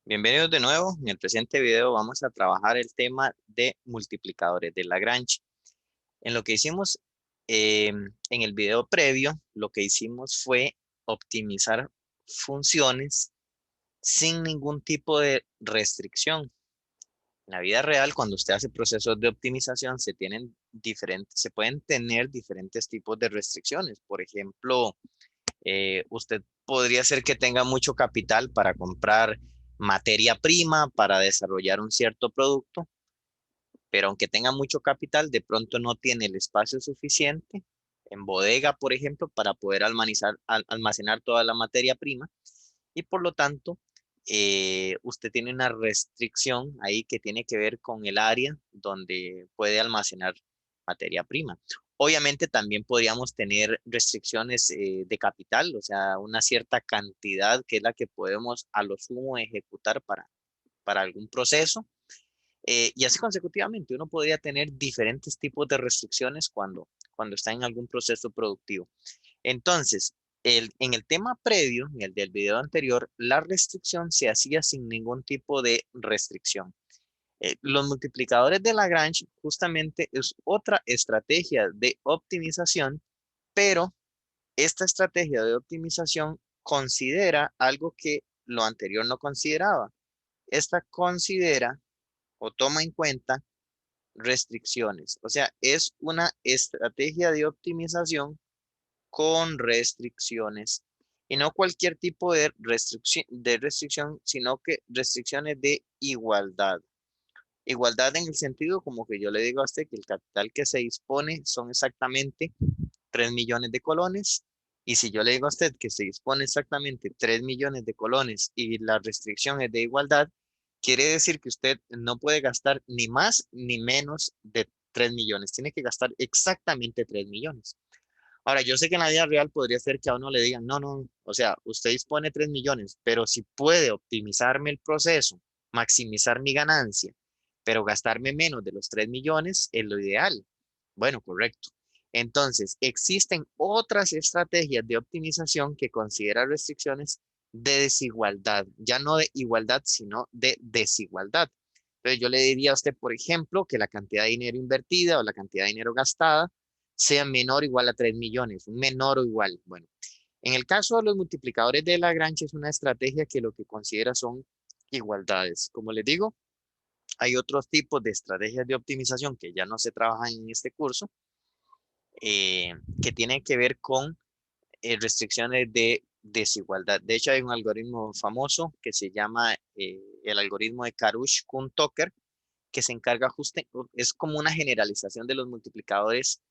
Bienvenidos de nuevo. En el presente video vamos a trabajar el tema de multiplicadores de Lagrange. En lo que hicimos en el video previo, lo que hicimos fue optimizar funciones sin ningún tipo de restricción. En la vida real, cuando usted hace procesos de optimización, se pueden tener diferentes tipos de restricciones. Por ejemplo, usted podría ser que tenga mucho capital para comprar materia prima para desarrollar un cierto producto, pero aunque tenga mucho capital, de pronto no tiene el espacio suficiente en bodega, por ejemplo, para poder almacenar toda la materia prima y por lo tanto, usted tiene una restricción ahí que tiene que ver con el área donde puede almacenar materia prima. Obviamente también podríamos tener restricciones de capital, o sea, una cierta cantidad que es la que podemos a lo sumo ejecutar para algún proceso. Y así consecutivamente, uno podría tener diferentes tipos de restricciones cuando está en algún proceso productivo. Entonces, en el tema previo, en el del video anterior, la restricción se hacía sin ningún tipo de restricción. Los multiplicadores de Lagrange justamente es otra estrategia de optimización, pero esta estrategia de optimización considera algo que lo anterior no consideraba. Esta considera o toma en cuenta restricciones. O sea, es una estrategia de optimización con restricciones. Y no cualquier tipo de restricción, sino que restricciones de igualdad. Igualdad en el sentido como que yo le digo a usted que el capital que se dispone son exactamente 3 millones de colones. Y si yo le digo a usted que se dispone exactamente 3 millones de colones y la restricción es de igualdad, quiere decir que usted no puede gastar ni más ni menos de 3 millones. Tiene que gastar exactamente 3 millones. Ahora, yo sé que en la vida real podría ser que a uno le digan, no, no, o sea, usted dispone 3 millones, pero si puede optimizarme el proceso, maximizar mi ganancia, pero gastarme menos de los 3 millones, es lo ideal. Bueno, correcto. Entonces, existen otras estrategias de optimización que consideran restricciones de desigualdad, ya no de igualdad, sino de desigualdad. Entonces, yo le diría a usted, por ejemplo, que la cantidad de dinero invertida o la cantidad de dinero gastada sea menor o igual a 3 millones, menor o igual. Bueno, en el caso de los multiplicadores de Lagrange es una estrategia que lo que considera son igualdades. Como les digo, hay otros tipos de estrategias de optimización que ya no se trabajan en este curso, que tienen que ver con restricciones de desigualdad. De hecho, hay un algoritmo famoso que se llama el algoritmo de Karush-Kuhn-Tucker, que se encarga es como una generalización de los multiplicadores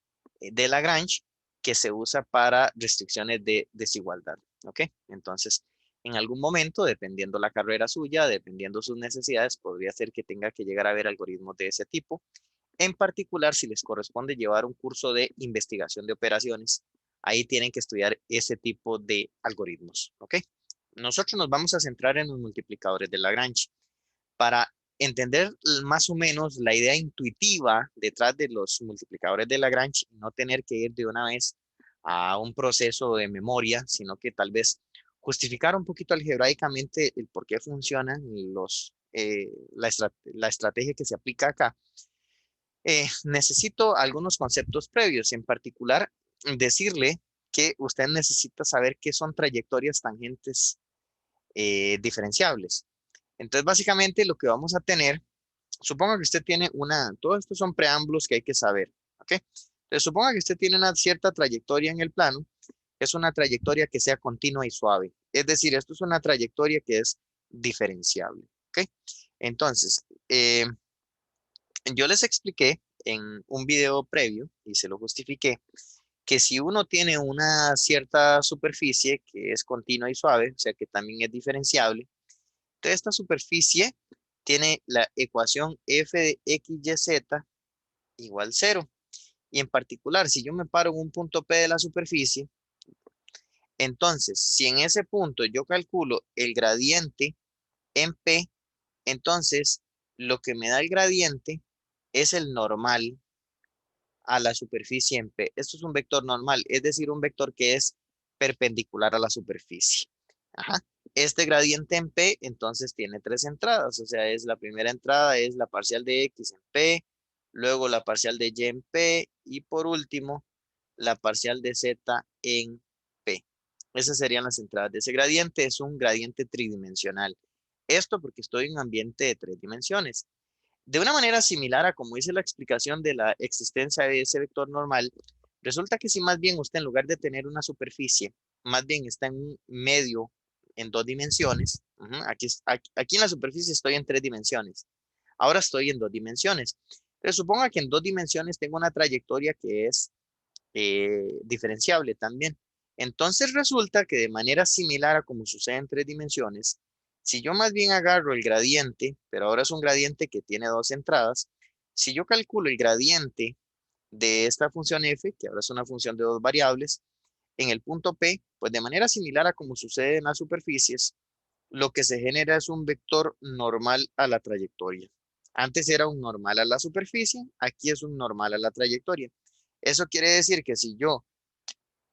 de Lagrange que se usa para restricciones de desigualdad. ¿Ok? Entonces, en algún momento, dependiendo la carrera suya, dependiendo sus necesidades, podría ser que tenga que llegar a ver algoritmos de ese tipo. En particular, si les corresponde llevar un curso de investigación de operaciones, ahí tienen que estudiar ese tipo de algoritmos. ¿Ok? Nosotros nos vamos a centrar en los multiplicadores de Lagrange para entender más o menos la idea intuitiva detrás de los multiplicadores de Lagrange, no tener que ir de una vez a un proceso de memoria, sino que tal vez justificar un poquito algebraicamente el por qué funcionan la estrategia que se aplica acá. Necesito algunos conceptos previos, en particular decirle que usted necesita saber qué son trayectorias tangentes diferenciables. Entonces, básicamente lo que vamos a tener, suponga que usted tiene todos estos son preámbulos que hay que saber, ¿ok? Entonces, suponga que usted tiene una cierta trayectoria en el plano, es una trayectoria que sea continua y suave. Es decir, esto es una trayectoria que es diferenciable, ¿ok? Entonces, yo les expliqué en un video previo y se lo justifiqué que si uno tiene una cierta superficie que es continua y suave, o sea que también es diferenciable, entonces esta superficie tiene la ecuación f de x y z igual cero. Y en particular, si yo me paro en un punto P de la superficie, entonces si en ese punto yo calculo el gradiente en P, entonces lo que me da el gradiente es el normal a la superficie en P. Esto es un vector normal, es decir, un vector que es perpendicular a la superficie. Ajá. Este gradiente en P, entonces tiene tres entradas, o sea, la primera entrada es la parcial de X en P, luego la parcial de Y en P, y por último, la parcial de Z en P. Esas serían las entradas de ese gradiente, es un gradiente tridimensional. Esto porque estoy en un ambiente de tres dimensiones. De una manera similar a como hice la explicación de la existencia de ese vector normal, resulta que si más bien usted en lugar de tener una superficie, más bien está en un medio en dos dimensiones, aquí en la superficie estoy en tres dimensiones, ahora estoy en dos dimensiones. Pero suponga que en dos dimensiones tengo una trayectoria que es diferenciable también. Entonces resulta que de manera similar a como sucede en tres dimensiones, si yo más bien agarro el gradiente, pero ahora es un gradiente que tiene dos entradas, si yo calculo el gradiente de esta función f, que ahora es una función de dos variables, en el punto P, pues de manera similar a como sucede en las superficies, lo que se genera es un vector normal a la trayectoria. Antes era un normal a la superficie, aquí es un normal a la trayectoria. Eso quiere decir que si yo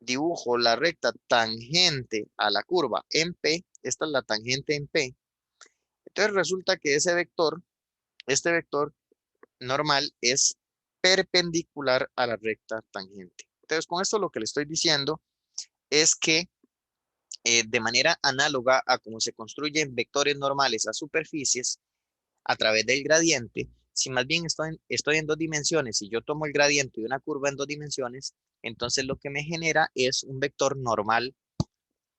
dibujo la recta tangente a la curva en P, esta es la tangente en P, entonces resulta que este vector normal es perpendicular a la recta tangente. Entonces con esto lo que le estoy diciendo es que de manera análoga a cómo se construyen vectores normales a superficies a través del gradiente, si más bien estoy en dos dimensiones y yo tomo el gradiente de una curva en dos dimensiones, entonces lo que me genera es un vector normal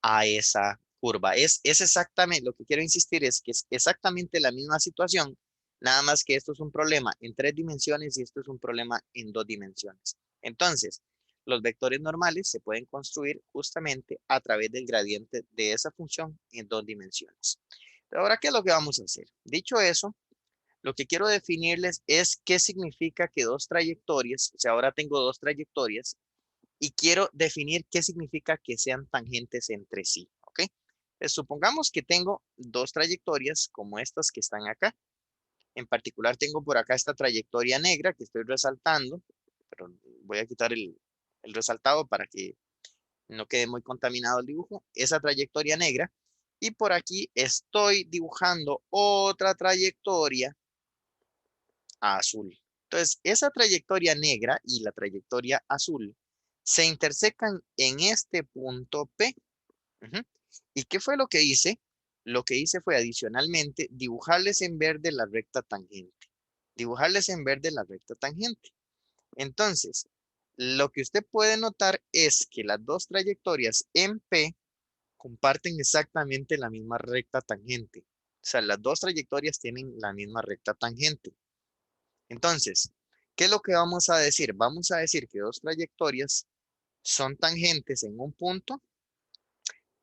a esa curva. Es exactamente, lo que quiero insistir es que es exactamente la misma situación, nada más que esto es un problema en tres dimensiones y esto es un problema en dos dimensiones. Entonces, los vectores normales se pueden construir justamente a través del gradiente de esa función en dos dimensiones. Pero ahora, ¿qué es lo que vamos a hacer? Dicho eso, lo que quiero definirles es qué significa que dos trayectorias, o sea, ahora tengo dos trayectorias, y quiero definir qué significa que sean tangentes entre sí, ¿ok? Entonces, supongamos que tengo dos trayectorias como estas que están acá. En particular tengo por acá esta trayectoria negra que estoy resaltando, pero voy a quitar el resaltado para que no quede muy contaminado el dibujo. Esa trayectoria negra. Y por aquí estoy dibujando otra trayectoria azul. Entonces, esa trayectoria negra y la trayectoria azul se intersecan en este punto P. Ujú. ¿Y qué fue lo que hice? Lo que hice fue adicionalmente dibujarles en verde la recta tangente. Dibujarles en verde la recta tangente. Entonces, lo que usted puede notar es que las dos trayectorias en P comparten exactamente la misma recta tangente. O sea, las dos trayectorias tienen la misma recta tangente. Entonces, ¿qué es lo que vamos a decir? Vamos a decir que dos trayectorias son tangentes en un punto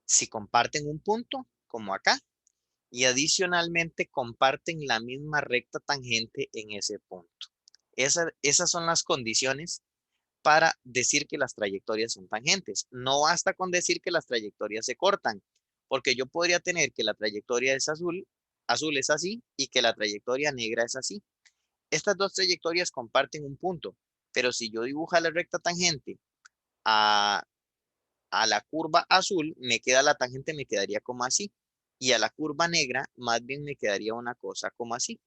si comparten un punto, como acá, y adicionalmente comparten la misma recta tangente en ese punto. Esas son las condiciones para decir que las trayectorias son tangentes. No basta con decir que las trayectorias se cortan, porque yo podría tener que la trayectoria es azul, azul es así, y que la trayectoria negra es así. Estas dos trayectorias comparten un punto, pero si yo dibujo la recta tangente a, a la curva azul, me queda la tangente, me quedaría como así. Y a la curva negra, más bien me quedaría una cosa como así.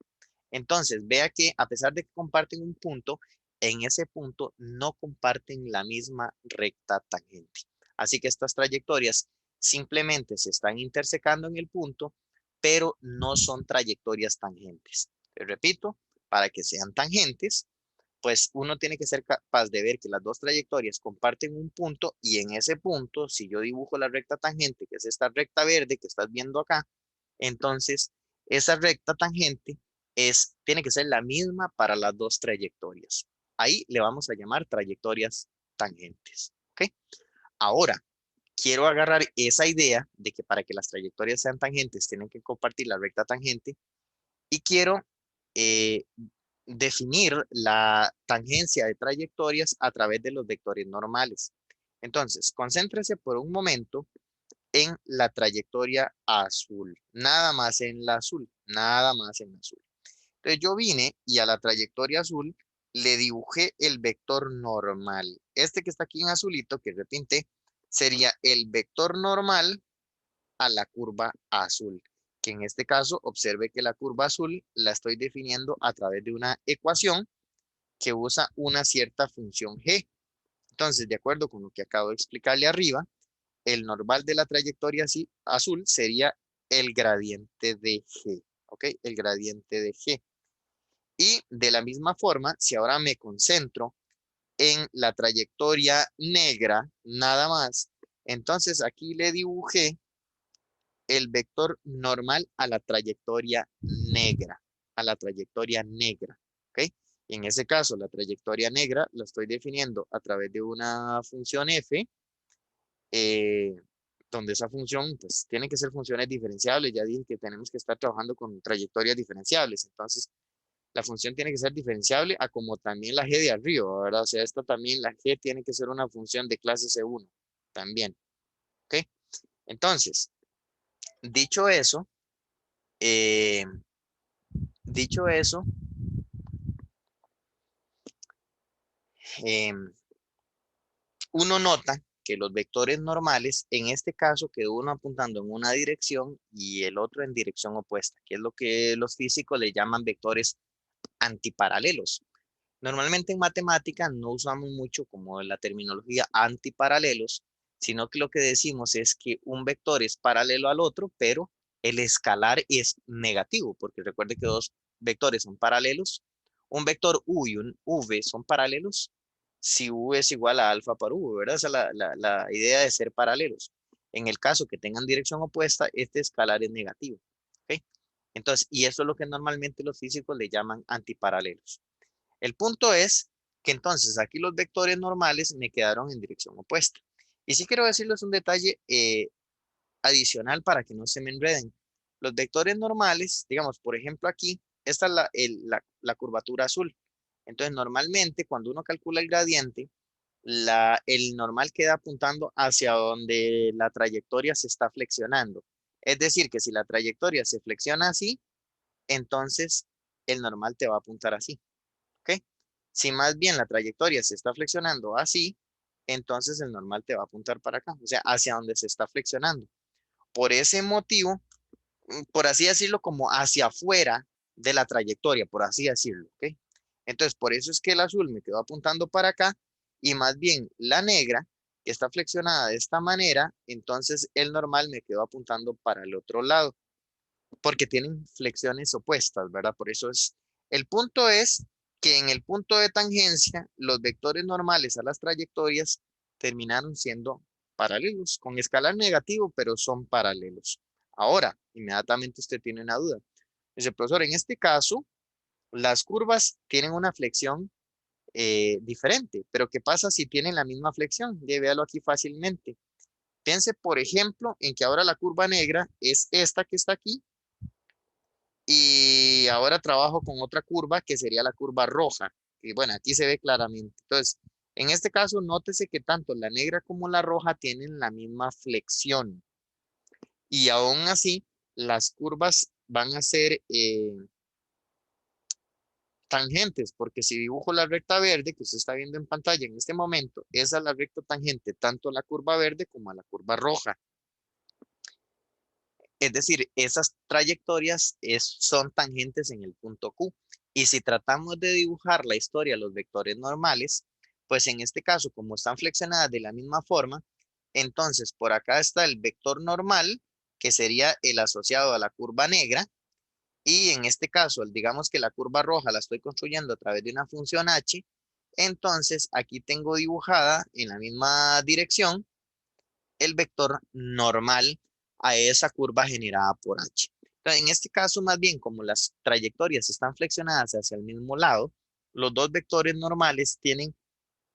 Entonces, vea que a pesar de que comparten un punto, en ese punto no comparten la misma recta tangente. Así que estas trayectorias simplemente se están intersecando en el punto, pero no son trayectorias tangentes. Les repito, para que sean tangentes, pues uno tiene que ser capaz de ver que las dos trayectorias comparten un punto y en ese punto, si yo dibujo la recta tangente, que es esta recta verde que estás viendo acá, entonces esa recta tangente tiene que ser la misma para las dos trayectorias. Ahí le vamos a llamar trayectorias tangentes. ¿Ok? Ahora, quiero agarrar esa idea de que para que las trayectorias sean tangentes tienen que compartir la recta tangente y quiero eh, definir la tangencia de trayectorias a través de los vectores normales. Entonces, concéntrese por un momento en la trayectoria azul, nada más en la azul, nada más en la azul. Entonces yo vine y a la trayectoria azul le dibujé el vector normal. Este que está aquí en azulito, que repinté, sería el vector normal a la curva azul, que en este caso observe que la curva azul la estoy definiendo a través de una ecuación que usa una cierta función g. Entonces, de acuerdo con lo que acabo de explicarle arriba, el normal de la trayectoria azul sería el gradiente de g, ¿ok? El gradiente de g. Y de la misma forma, si ahora me concentro en la trayectoria negra, nada más, entonces aquí le dibujé el vector normal a la trayectoria negra, ¿ok? Y en ese caso, la trayectoria negra la estoy definiendo a través de una función f, eh, donde esa función, pues, tienen que ser funciones diferenciables. Ya dije que tenemos que estar trabajando con trayectorias diferenciables. Entonces, la función tiene que ser diferenciable a como también la g de arriba, ¿verdad? O sea, esta también, la g tiene que ser una función de clase C1 también, ¿ok? Entonces, dicho eso, eh, dicho eso, eh, uno nota que los vectores normales, en este caso, quedó uno apuntando en una dirección y el otro en dirección opuesta, que es lo que los físicos le llaman vectores antiparalelos. Normalmente en matemática no usamos mucho como la terminología antiparalelos, sino que lo que decimos es que un vector es paralelo al otro, pero el escalar es negativo, porque recuerde que dos vectores son paralelos. Un vector U y un V son paralelos si U es igual a alfa por U, ¿verdad? Esa es la idea de ser paralelos. En el caso que tengan dirección opuesta, este escalar es negativo, ¿ok? Entonces, y eso es lo que normalmente los físicos le llaman antiparalelos. El punto es que entonces aquí los vectores normales me quedaron en dirección opuesta. Y sí quiero decirles un detalle adicional para que no se me enreden. Los vectores normales, digamos, por ejemplo aquí, esta es la curvatura azul. Entonces, normalmente cuando uno calcula el gradiente, el normal queda apuntando hacia donde la trayectoria se está flexionando. Es decir, que si la trayectoria se flexiona así, entonces el normal te va a apuntar así. ¿Ok? Si más bien la trayectoria se está flexionando así, entonces el normal te va a apuntar para acá, o sea, hacia donde se está flexionando. Por ese motivo, por así decirlo, como hacia afuera de la trayectoria, por así decirlo, ¿ok? Entonces, por eso es que el azul me quedó apuntando para acá y más bien la negra, que está flexionada de esta manera, entonces el normal me quedó apuntando para el otro lado, porque tienen flexiones opuestas, ¿verdad? Por eso es, el punto es que en el punto de tangencia, los vectores normales a las trayectorias terminaron siendo paralelos, con escalar negativo, pero son paralelos. Ahora, inmediatamente usted tiene una duda. Dice, profesor, en este caso, las curvas tienen una flexión diferente, pero ¿qué pasa si tienen la misma flexión? Véalo aquí fácilmente. Piense, por ejemplo, en que ahora la curva negra es esta que está aquí y ahora trabajo con otra curva que sería la curva roja. Y bueno, aquí se ve claramente. Entonces, en este caso, nótese que tanto la negra como la roja tienen la misma flexión. Y aún así, las curvas van a ser tangentes, porque si dibujo la recta verde que usted está viendo en pantalla en este momento, esa es la recta tangente tanto a la curva verde como a la curva roja. Es decir, esas trayectorias son tangentes en el punto Q. Y si tratamos de dibujar la historia de los vectores normales, pues en este caso, como están flexionadas de la misma forma, entonces por acá está el vector normal, que sería el asociado a la curva negra. Y en este caso, digamos que la curva roja la estoy construyendo a través de una función h, entonces aquí tengo dibujada en la misma dirección el vector normal a esa curva generada por h. Entonces, en este caso, más bien, como las trayectorias están flexionadas hacia el mismo lado, los dos vectores normales tienen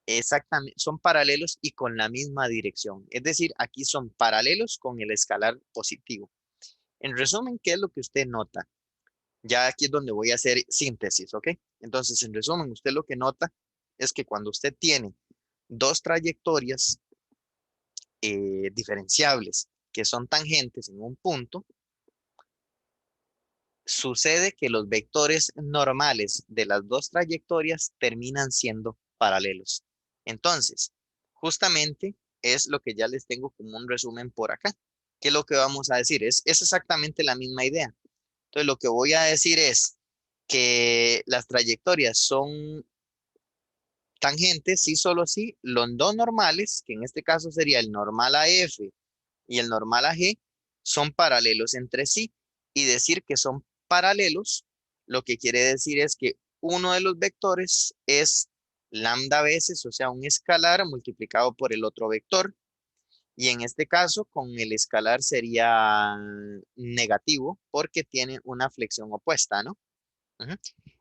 exactamente, son paralelos y con la misma dirección. Es decir, aquí son paralelos con el escalar positivo. En resumen, ¿qué es lo que usted nota? Ya aquí es donde voy a hacer síntesis, ¿ok? Entonces, en resumen, usted lo que nota es que cuando usted tiene dos trayectorias diferenciables que son tangentes en un punto, sucede que los vectores normales de las dos trayectorias terminan siendo paralelos. Entonces, justamente es lo que ya les tengo como un resumen por acá. ¿qué es lo que vamos a decir? Es exactamente la misma idea. Entonces, lo que voy a decir es que las trayectorias son tangentes, sí, solo sí, los dos normales, que en este caso sería el normal a F y el normal a G, son paralelos entre sí. Y decir que son paralelos, lo que quiere decir es que uno de los vectores es lambda veces, o sea, un escalar multiplicado por el otro vector. Y en este caso, con el escalar sería negativo porque tiene una flexión opuesta, ¿no? Ujú.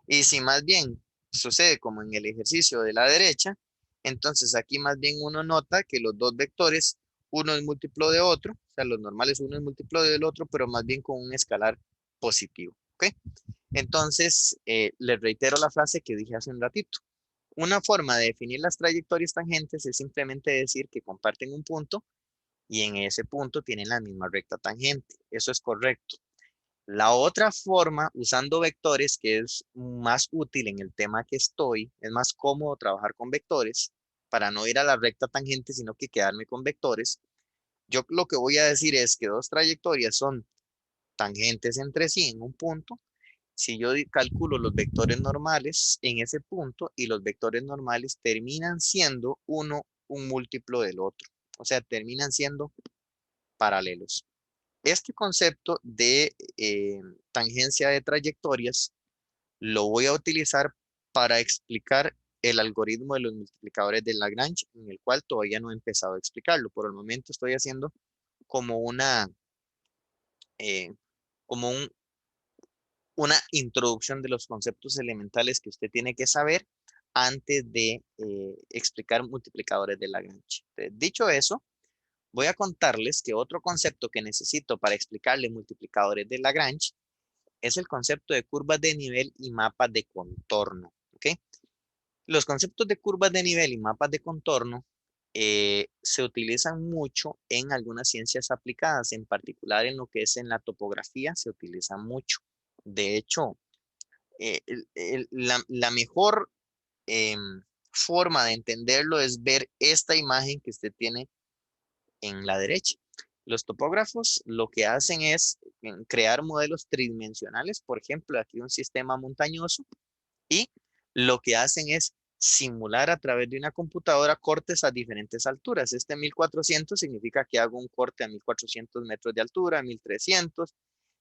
Y si más bien sucede como en el ejercicio de la derecha, entonces aquí más bien uno nota que los dos vectores, uno es múltiplo de otro, o sea, los normales uno es múltiplo del otro, pero más bien con un escalar positivo, ¿ok? Entonces, les reitero la frase que dije hace un ratito. Una forma de definir las trayectorias tangentes es simplemente decir que comparten un punto y en ese punto tienen la misma recta tangente. Eso es correcto. La otra forma, usando vectores, que es más útil en el tema que estoy, es más cómodo trabajar con vectores para no ir a la recta tangente, sino que quedarme con vectores. Yo lo que voy a decir es que dos trayectorias son tangentes entre sí en un punto. Si yo calculo los vectores normales en ese punto y los vectores normales terminan siendo uno un múltiplo del otro. O sea, terminan siendo paralelos. Este concepto de tangencia de trayectorias lo voy a utilizar para explicar el algoritmo de los multiplicadores de Lagrange, en el cual todavía no he empezado a explicarlo. Por el momento estoy haciendo como eh, como una introducción de los conceptos elementales que usted tiene que saber antes de explicar multiplicadores de Lagrange. Entonces, dicho eso, voy a contarles que otro concepto que necesito para explicarle multiplicadores de Lagrange es el concepto de curvas de nivel y mapas de contorno. ¿Ok? Los conceptos de curvas de nivel y mapas de contorno se utilizan mucho en algunas ciencias aplicadas, en particular en lo que es en la topografía, se utiliza mucho. De hecho, la mejor forma de entenderlo es ver esta imagen que usted tiene en la derecha. Los topógrafos lo que hacen es crear modelos tridimensionales, por ejemplo, aquí un sistema montañoso, y lo que hacen es simular a través de una computadora cortes a diferentes alturas. Este 1400 significa que hago un corte a 1400 metros de altura, 1300.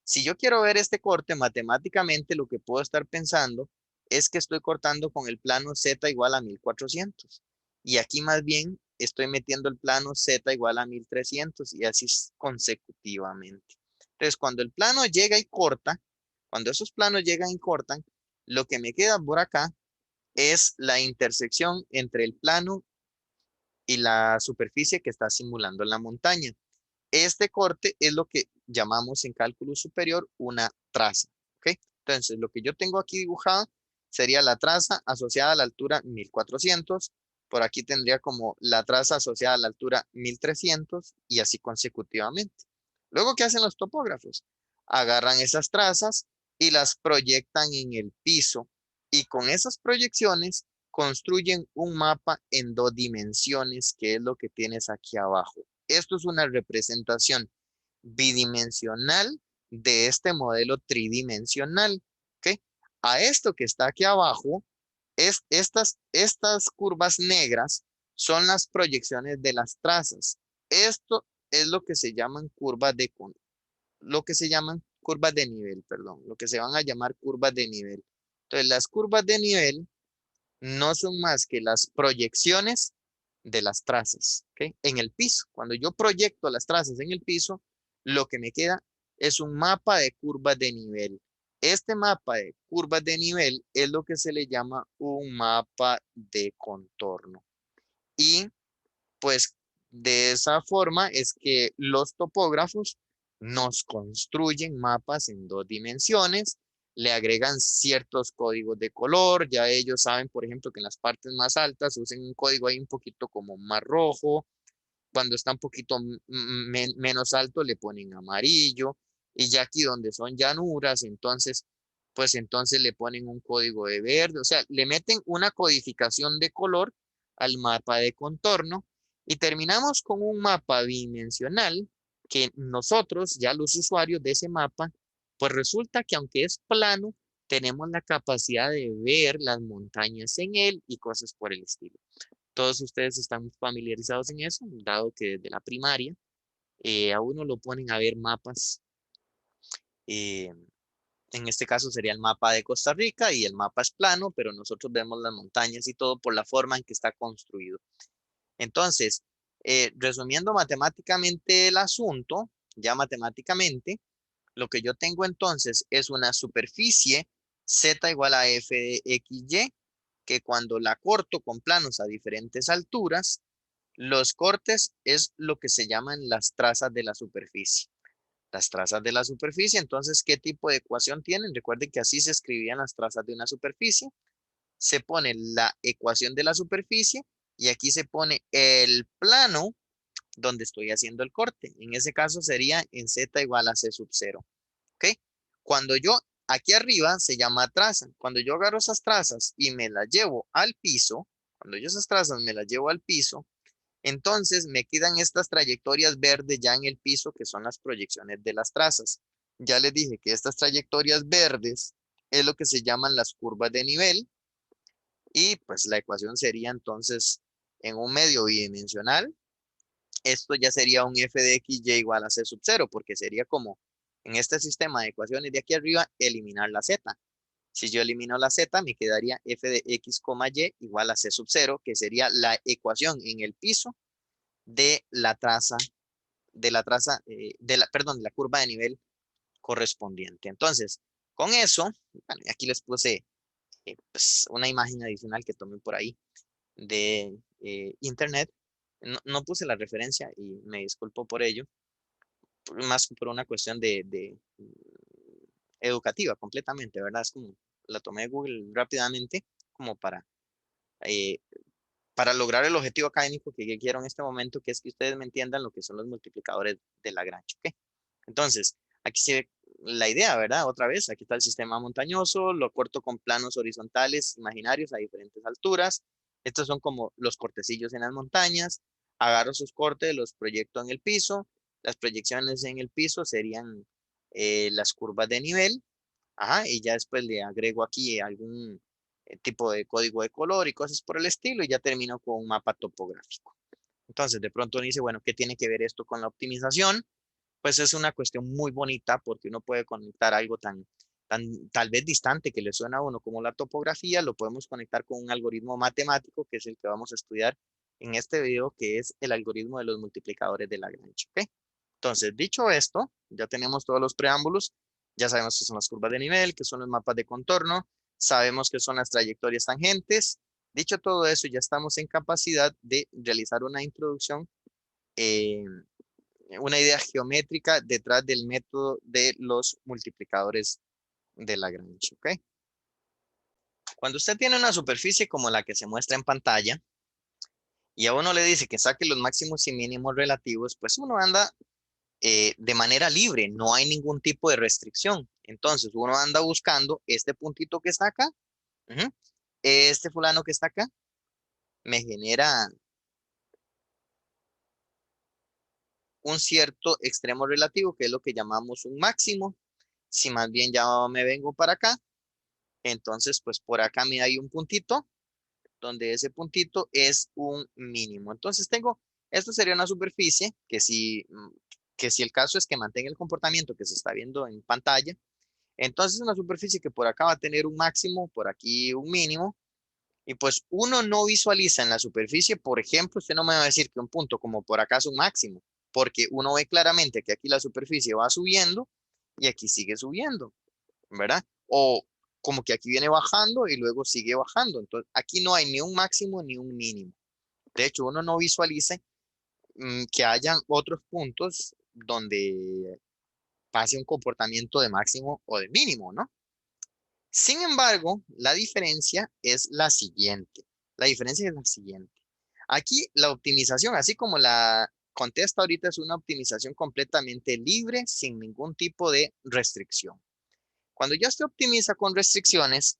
Si yo quiero ver este corte matemáticamente, lo que puedo estar pensando es que estoy cortando con el plano z igual a 1400. Y aquí más bien estoy metiendo el plano z igual a 1300 y así consecutivamente. Entonces, cuando el plano llega y corta, cuando esos planos llegan y cortan, lo que me queda por acá es la intersección entre el plano y la superficie que está simulando la montaña. Este corte es lo que llamamos en cálculo superior una traza. ¿Ok? Entonces, lo que yo tengo aquí dibujado sería la traza asociada a la altura 1400. Por aquí tendría como la traza asociada a la altura 1300 y así consecutivamente. Luego, ¿qué hacen los topógrafos? Agarran esas trazas y las proyectan en el piso y con esas proyecciones construyen un mapa en dos dimensiones, que es lo que tienes aquí abajo. Esto es una representación bidimensional de este modelo tridimensional. ¿Ok? A esto que está aquí abajo, estas curvas negras son las proyecciones de las trazas. Esto es lo que se llaman lo que se llaman curvas de nivel, perdón, lo que se van a llamar curvas de nivel. Entonces, las curvas de nivel no son más que las proyecciones de las trazas, ¿ok? En el piso. Cuando yo proyecto las trazas en el piso, lo que me queda es un mapa de curvas de nivel. Este mapa de curvas de nivel es lo que se le llama un mapa de contorno. Y pues de esa forma es que los topógrafos nos construyen mapas en dos dimensiones, le agregan ciertos códigos de color, ya ellos saben, por ejemplo, que en las partes más altas usen un código ahí un poquito como más rojo, cuando está un poquito menos alto le ponen amarillo, y ya aquí donde son llanuras, entonces, pues entonces le ponen un código de verde, o sea, le meten una codificación de color al mapa de contorno y terminamos con un mapa bidimensional que nosotros, ya los usuarios de ese mapa, pues resulta que aunque es plano, tenemos la capacidad de ver las montañas en él y cosas por el estilo. Todos ustedes están familiarizados en eso, dado que desde la primaria a uno lo ponen a ver mapas. eh, en este caso sería el mapa de Costa Rica y el mapa es plano, pero nosotros vemos las montañas y todo por la forma en que está construido. Entonces, resumiendo matemáticamente el asunto, ya matemáticamente, lo que yo tengo entonces es una superficie z igual a f de xy, que cuando la corto con planos a diferentes alturas, los cortes es lo que se llaman las trazas de la superficie. Las trazas de la superficie, entonces, ¿qué tipo de ecuación tienen? Recuerden que así se escribían las trazas de una superficie. Se pone la ecuación de la superficie y aquí se pone el plano donde estoy haciendo el corte. En ese caso sería en z igual a c sub 0. ¿Ok? Cuando yo, aquí arriba se llama traza. Cuando yo agarro esas trazas y me las llevo al piso, cuando yo esas trazas me las llevo al piso, entonces me quedan estas trayectorias verdes ya en el piso, que son las proyecciones de las trazas. Ya les dije que estas trayectorias verdes es lo que se llaman las curvas de nivel y pues la ecuación sería entonces en un medio bidimensional. Esto ya sería un f de x y igual a c sub 0, porque sería como en este sistema de ecuaciones de aquí arriba eliminar la z. Si yo elimino la z, me quedaría f de x, y igual a c sub 0, que sería la ecuación en el piso de la traza, perdón, de la curva de nivel correspondiente. Entonces, con eso, bueno, aquí les puse pues, una imagen adicional que tomé por ahí de internet. No puse la referencia y me disculpo por ello, más por una cuestión educativa completamente, ¿verdad? Es como la tomé de Google rápidamente como eh, para lograr el objetivo académico que quiero en este momento, que es que ustedes me entiendan lo que son los multiplicadores de Lagrange, ¿ok? Entonces, aquí se ve la idea, ¿verdad? Otra vez, aquí está el sistema montañoso, lo corto con planos horizontales imaginarios a diferentes alturas. Estos son como los cortecillos en las montañas. Agarro esos cortes, los proyecto en el piso. Las proyecciones en el piso serían las curvas de nivel. Ajá, y ya después le agrego aquí algún tipo de código de color y cosas por el estilo y ya termino con un mapa topográfico. Entonces, de pronto uno dice, bueno, ¿qué tiene que ver esto con la optimización? Pues es una cuestión muy bonita porque uno puede conectar algo tan tal vez distante que le suena a uno como la topografía, lo podemos conectar con un algoritmo matemático que es el que vamos a estudiar en este video, que es el algoritmo de los multiplicadores de Lagrange. ¿Ok? Entonces, dicho esto, ya tenemos todos los preámbulos, ya sabemos qué son las curvas de nivel, qué son los mapas de contorno, sabemos qué son las trayectorias tangentes. Dicho todo eso, ya estamos en capacidad de realizar una introducción, eh, una idea geométrica detrás del método de los multiplicadores de Lagrange, ¿ok? Cuando usted tiene una superficie como la que se muestra en pantalla y a uno le dice que saque los máximos y mínimos relativos, pues uno anda de manera libre, no hay ningún tipo de restricción. Entonces uno anda buscando este puntito que está acá, ujú, este fulano que está acá, me genera un cierto extremo relativo, que es lo que llamamos un máximo. Si más bien ya me vengo para acá, entonces pues por acá me hay un puntito, donde ese puntito es un mínimo. Entonces tengo, esto sería una superficie que si el caso es que mantenga el comportamiento que se está viendo en pantalla, entonces una superficie que por acá va a tener un máximo, por aquí un mínimo, y pues uno no visualiza en la superficie, por ejemplo, usted no me va a decir que un punto como por acá es un máximo, porque uno ve claramente que aquí la superficie va subiendo y aquí sigue subiendo, ¿verdad? O como que aquí viene bajando y luego sigue bajando. Entonces, aquí no hay ni un máximo ni un mínimo. De hecho, uno no visualiza que hayan otros puntos donde pase un comportamiento de máximo o de mínimo, ¿no? Sin embargo, la diferencia es la siguiente. La diferencia es la siguiente. Aquí la optimización, así como la contesta ahorita, es una optimización completamente libre, sin ningún tipo de restricción. Cuando ya se optimiza con restricciones,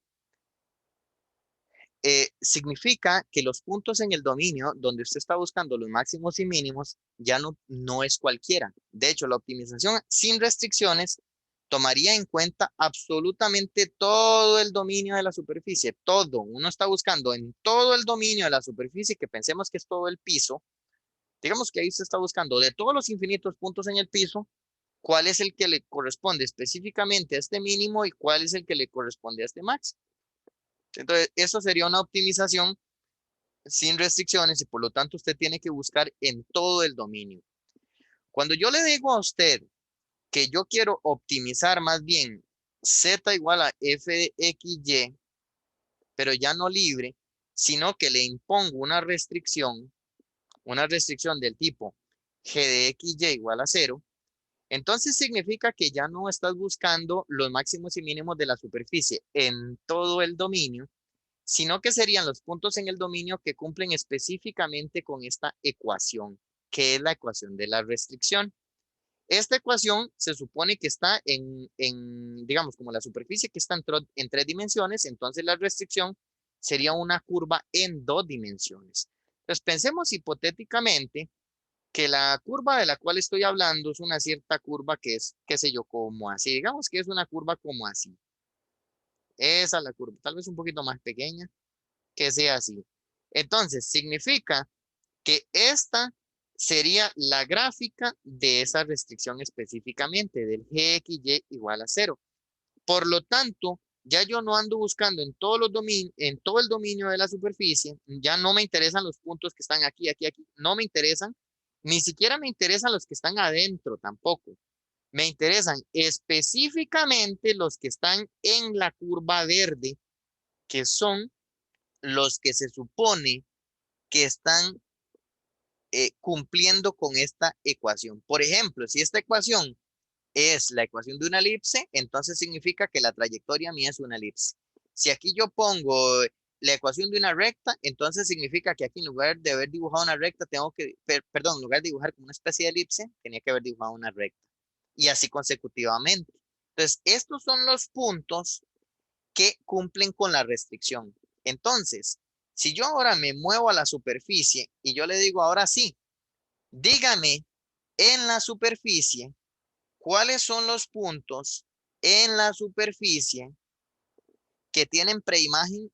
significa que los puntos en el dominio donde usted está buscando los máximos y mínimos ya no es cualquiera. De hecho, la optimización sin restricciones tomaría en cuenta absolutamente todo el dominio de la superficie, todo. Uno está buscando en todo el dominio de la superficie, que pensemos que es todo el piso. Digamos que ahí se está buscando de todos los infinitos puntos en el piso, cuál es el que le corresponde específicamente a este mínimo y cuál es el que le corresponde a este máximo. Entonces, eso sería una optimización sin restricciones y por lo tanto usted tiene que buscar en todo el dominio. Cuando yo le digo a usted que yo quiero optimizar más bien z igual a f de x, y, pero ya no libre, sino que le impongo una restricción del tipo g de x, y igual a 0, entonces significa que ya no estás buscando los máximos y mínimos de la superficie en todo el dominio, sino que serían los puntos en el dominio que cumplen específicamente con esta ecuación, que es la ecuación de la restricción. Esta ecuación se supone que está digamos, como la superficie que está en 3 dimensiones, entonces la restricción sería una curva en 2 dimensiones. Entonces pensemos hipotéticamente que la curva de la cual estoy hablando es una cierta curva que es, qué sé yo, como así. Digamos que es una curva como así. Esa es la curva, tal vez un poquito más pequeña, que sea así. Entonces, significa que esta sería la gráfica de esa restricción específicamente, del gxy igual a 0. Por lo tanto, ya yo no ando buscando en todo el dominio de la superficie, ya no me interesan los puntos que están aquí, aquí, aquí, no me interesan, ni siquiera me interesan los que están adentro tampoco. Me interesan específicamente los que están en la curva verde, que son los que se supone que están cumpliendo con esta ecuación. Por ejemplo, si esta ecuación es la ecuación de una elipse, entonces significa que la trayectoria mía es una elipse. Si aquí yo pongo la ecuación de una recta, entonces significa que aquí en lugar de haber dibujado una recta, tengo que, perdón, en lugar de dibujar como una especie de elipse, tenía que haber dibujado una recta. Y así consecutivamente. Entonces, estos son los puntos que cumplen con la restricción. Entonces, si yo ahora me muevo a la superficie y yo le digo ahora sí, dígame en la superficie cuáles son los puntos en la superficie que tienen preimagen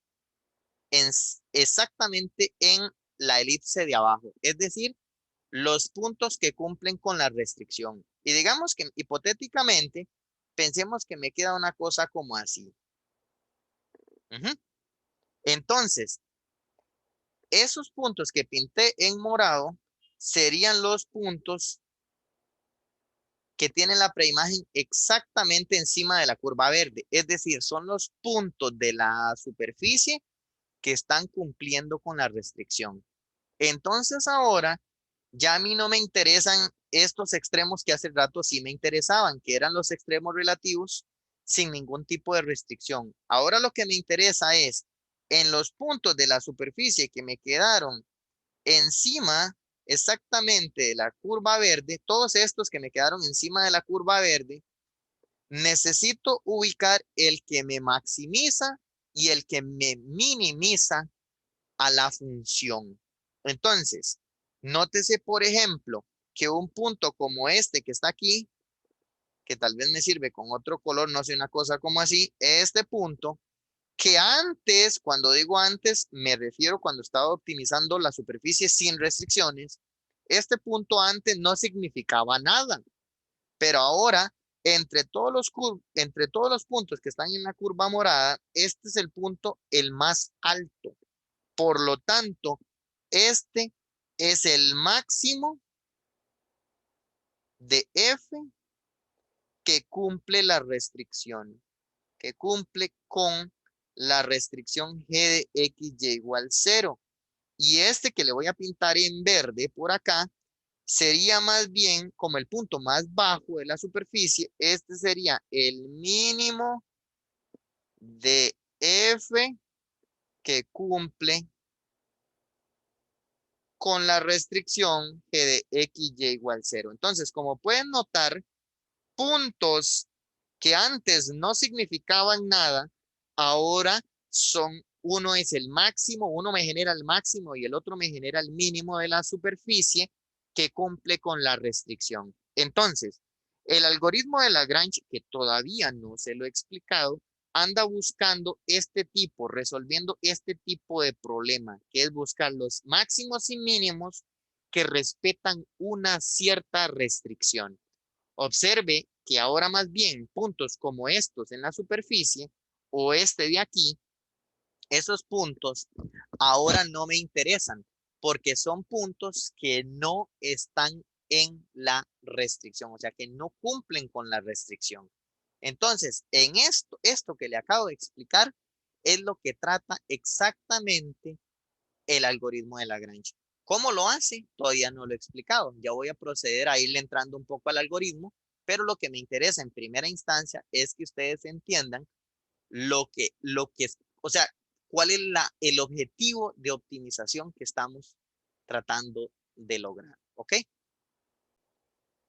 exactamente en la elipse de abajo, es decir, los puntos que cumplen con la restricción. Y digamos que hipotéticamente, pensemos que me queda una cosa como así. Ujú. Entonces, esos puntos que pinté en morado serían los puntos que tienen la preimagen exactamente encima de la curva verde. Es decir, son los puntos de la superficie que están cumpliendo con la restricción. Entonces ahora ya a mí no me interesan estos extremos que hace rato sí me interesaban, que eran los extremos relativos sin ningún tipo de restricción. Ahora lo que me interesa es en los puntos de la superficie que me quedaron encima exactamente de la curva verde, todos estos que me quedaron encima de la curva verde, necesito ubicar el que me maximiza y el que me minimiza a la función. Entonces, nótese, por ejemplo, que un punto como este que está aquí, que tal vez me sirve con otro color, no sé, una cosa como así, este punto, que antes, cuando digo antes, me refiero cuando estaba optimizando la superficie sin restricciones, este punto antes no significaba nada, pero ahora, entre todos los puntos que están en la curva morada, este es el punto el más alto. Por lo tanto, este es el máximo de f que cumple la restricción, que cumple con la restricción g de x y igual 0. Y este que le voy a pintar en verde por acá sería más bien como el punto más bajo de la superficie. Este sería el mínimo de f que cumple con la restricción g de x y igual 0. Entonces, como pueden notar, puntos que antes no significaban nada, ahora son uno es el máximo, uno me genera el máximo y el otro me genera el mínimo de la superficie que cumple con la restricción. Entonces, el algoritmo de Lagrange, que todavía no se lo he explicado, anda buscando este tipo, resolviendo este tipo de problema, que es buscar los máximos y mínimos que respetan una cierta restricción. Observe que ahora más bien puntos como estos en la superficie o este de aquí, esos puntos ahora no me interesan porque son puntos que no están en la restricción, o sea, que no cumplen con la restricción. Entonces, en esto que le acabo de explicar es lo que trata exactamente el algoritmo de Lagrange. ¿Cómo lo hace? Todavía no lo he explicado. Ya voy a proceder a irle entrando un poco al algoritmo, pero lo que me interesa en primera instancia es que ustedes entiendan o sea, cuál es el objetivo de optimización que estamos tratando de lograr. ¿Ok?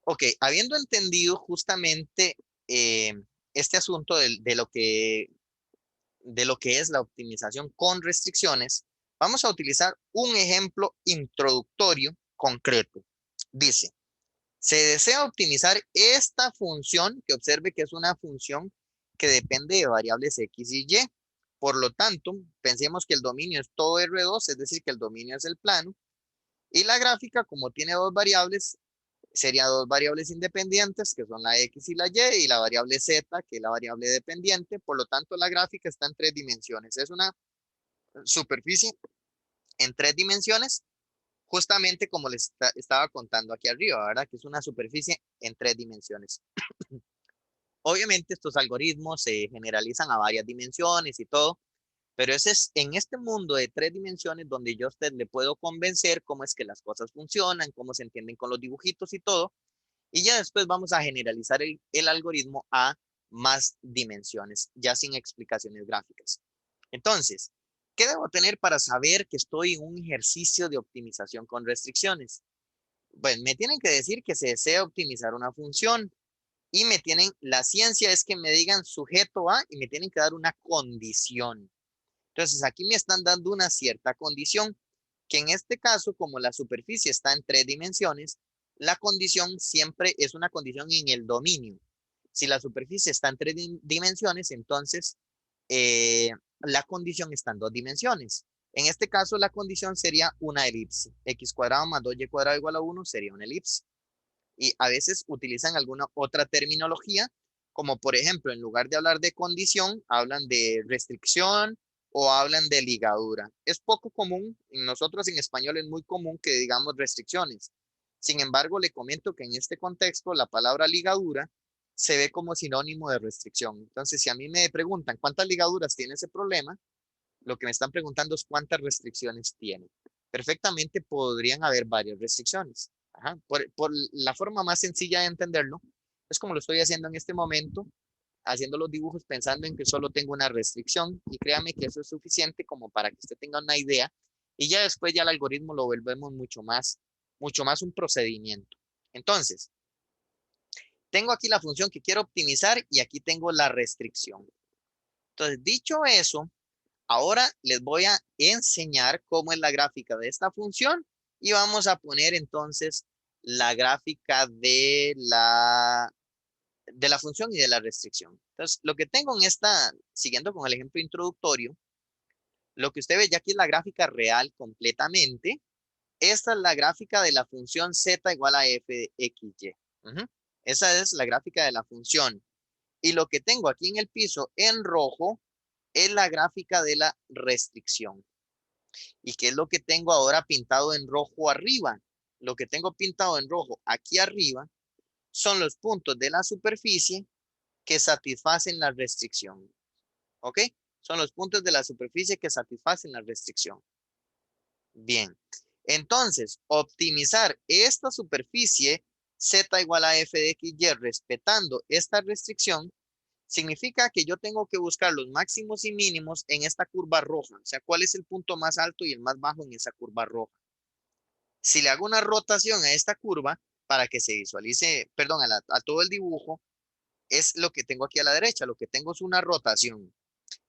Ok, habiendo entendido justamente eh, este asunto de lo que es la optimización con restricciones, vamos a utilizar un ejemplo introductorio concreto. Dice, se desea optimizar esta función, que observe que es una función que depende de variables X y Y. Por lo tanto, pensemos que el dominio es todo R2, es decir, que el dominio es el plano. Y la gráfica, como tiene dos variables, sería dos variables independientes, que son la X y la Y la variable Z, que es la variable dependiente. Por lo tanto, la gráfica está en tres dimensiones. Es una superficie en tres dimensiones, justamente como les estaba contando aquí arriba, ¿verdad? Que es una superficie en tres dimensiones. Obviamente estos algoritmos se generalizan a varias dimensiones y todo, pero ese es en este mundo de tres dimensiones donde yo a usted le puedo convencer cómo es que las cosas funcionan, cómo se entienden con los dibujitos y todo, y ya después vamos a generalizar el algoritmo a más dimensiones, ya sin explicaciones gráficas. Entonces, ¿qué debo tener para saber que estoy en un ejercicio de optimización con restricciones? Pues me tienen que decir que se desea optimizar una función y la ciencia es que me digan sujeto a y me tienen que dar una condición. Entonces aquí me están dando una cierta condición, que en este caso, como la superficie está en tres dimensiones, la condición siempre es una condición en el dominio. Si la superficie está en tres dimensiones, entonces la condición está en dos dimensiones. En este caso, la condición sería una elipse. X cuadrado más 2y cuadrado igual a 1 sería una elipse. Y a veces utilizan alguna otra terminología, como por ejemplo, en lugar de hablar de condición, hablan de restricción o hablan de ligadura. Es poco común, nosotros en español es muy común que digamos restricciones. Sin embargo, le comento que en este contexto la palabra ligadura se ve como sinónimo de restricción. Entonces, si a mí me preguntan cuántas ligaduras tiene ese problema, lo que me están preguntando es cuántas restricciones tiene. Perfectamente podrían haber varias restricciones. Ajá. Por la forma más sencilla de entenderlo, es como lo estoy haciendo en este momento, haciendo los dibujos pensando en que solo tengo una restricción y créame que eso es suficiente como para que usted tenga una idea y ya después ya el algoritmo lo volvemos mucho más un procedimiento. Entonces, tengo aquí la función que quiero optimizar y aquí tengo la restricción. Entonces, dicho eso, ahora les voy a enseñar cómo es la gráfica de esta función y vamos a poner entonces la gráfica de la función y de la restricción. Entonces, lo que tengo en siguiendo con el ejemplo introductorio, lo que usted ve ya aquí es la gráfica real completamente. Esta es la gráfica de la función z igual a f de x, y. Esa es la gráfica de la función. Y lo que tengo aquí en el piso en rojo es la gráfica de la restricción. ¿Y qué es lo que tengo ahora pintado en rojo arriba? Lo que tengo pintado en rojo aquí arriba son los puntos de la superficie que satisfacen la restricción. ¿Ok? Son los puntos de la superficie que satisfacen la restricción. Bien. Entonces, optimizar esta superficie z igual a f de x, y respetando esta restricción significa que yo tengo que buscar los máximos y mínimos en esta curva roja. O sea, cuál es el punto más alto y el más bajo en esa curva roja. Si le hago una rotación a esta curva para que se visualice, perdón, a todo el dibujo, es lo que tengo aquí a la derecha. Lo que tengo es una rotación.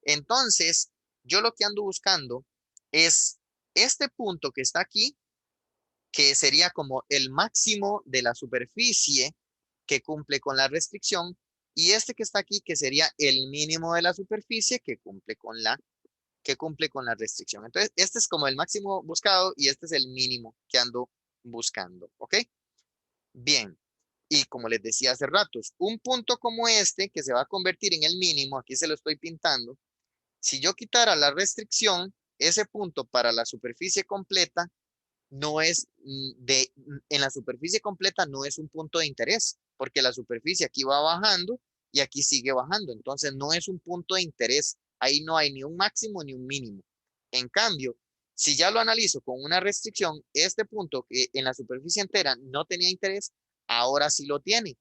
Entonces, yo lo que ando buscando es este punto que está aquí, que sería como el máximo de la superficie que cumple con la restricción, y este que está aquí, que sería el mínimo de la superficie que cumple con la restricción. Entonces, este es como el máximo buscado y este es el mínimo que ando buscando, ¿ok? Bien, y como les decía hace ratos, un punto como este, que se va a convertir en el mínimo, aquí se lo estoy pintando, si yo quitara la restricción, ese punto para la superficie completa no es en la superficie completa no es un punto de interés, porque la superficie aquí va bajando y aquí sigue bajando, entonces no es un punto de interés, ahí no hay ni un máximo ni un mínimo. En cambio, si ya lo analizo con una restricción, este punto que en la superficie entera no tenía interés, ahora sí lo tiene,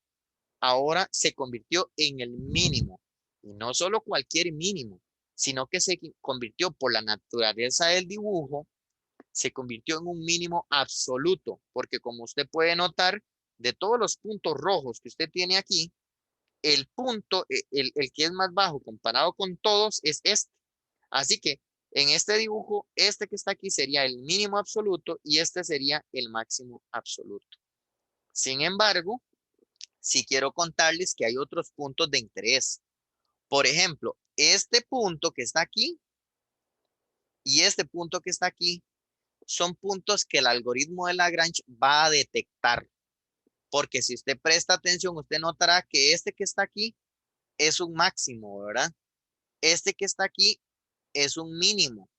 ahora se convirtió en el mínimo, y no solo cualquier mínimo, sino que se convirtió por la naturaleza del dibujo, se convirtió en un mínimo absoluto, porque como usted puede notar, de todos los puntos rojos que usted tiene aquí, el punto, el que es más bajo comparado con todos es este. Así que en este dibujo, este que está aquí sería el mínimo absoluto y este sería el máximo absoluto. Sin embargo, si quiero contarles que hay otros puntos de interés. Por ejemplo, este punto que está aquí y este punto que está aquí son puntos que el algoritmo de Lagrange va a detectar. Porque si usted presta atención, usted notará que este que está aquí es un máximo, ¿verdad? Este que está aquí es un mínimo,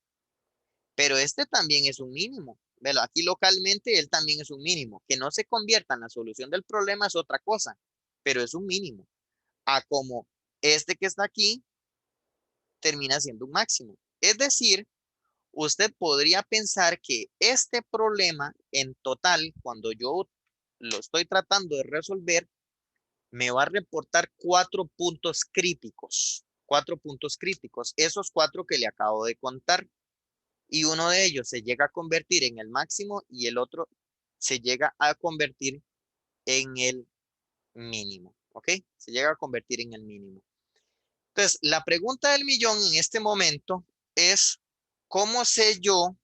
pero este también es un mínimo. Velo, aquí localmente él también es un mínimo. Que no se convierta en la solución del problema es otra cosa, pero es un mínimo. A como este que está aquí termina siendo un máximo. Es decir, usted podría pensar que este problema en total, cuando yo lo estoy tratando de resolver, me va a reportar 4 puntos críticos. 4 puntos críticos. Esos 4 que le acabo de contar. Y uno de ellos se llega a convertir en el máximo y el otro se llega a convertir en el mínimo. ¿Ok? Se llega a convertir en el mínimo. Entonces, la pregunta del millón en este momento es, ¿cómo sé yo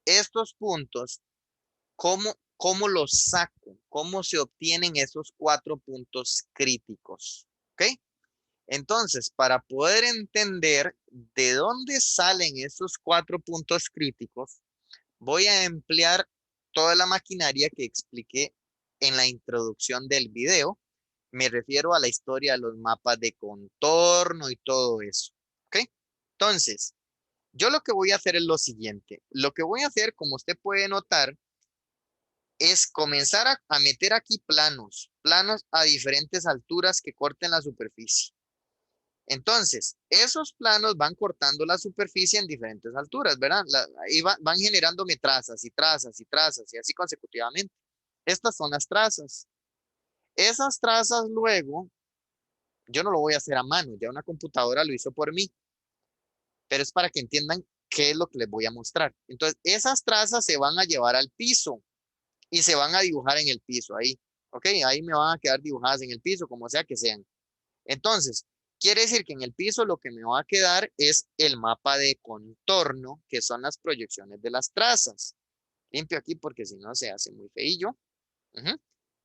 estos puntos? ¿Cómo los saco? ¿Cómo se obtienen esos 4 puntos críticos? ¿Ok? Entonces, para poder entender de dónde salen esos 4 puntos críticos, voy a emplear toda la maquinaria que expliqué en la introducción del video. Me refiero a la historia de los mapas de contorno y todo eso. ¿Ok? Entonces, yo lo que voy a hacer es lo siguiente. Lo que voy a hacer, como usted puede notar, es comenzar a meter aquí planos a diferentes alturas que corten la superficie. Entonces, esos planos van cortando la superficie en diferentes alturas, ¿verdad? Ahí van generándome trazas y trazas y trazas y así consecutivamente. Estas son las trazas. Esas trazas luego, yo no lo voy a hacer a mano, ya una computadora lo hizo por mí, pero es para que entiendan qué es lo que les voy a mostrar. Entonces, esas trazas se van a llevar al piso y se van a dibujar en el piso ahí. ¿Ok? Ahí me van a quedar dibujadas en el piso, como sea que sean. Entonces, quiere decir que en el piso lo que me va a quedar es el mapa de contorno, que son las proyecciones de las trazas. Limpio aquí porque si no se hace muy feillo. Ujú.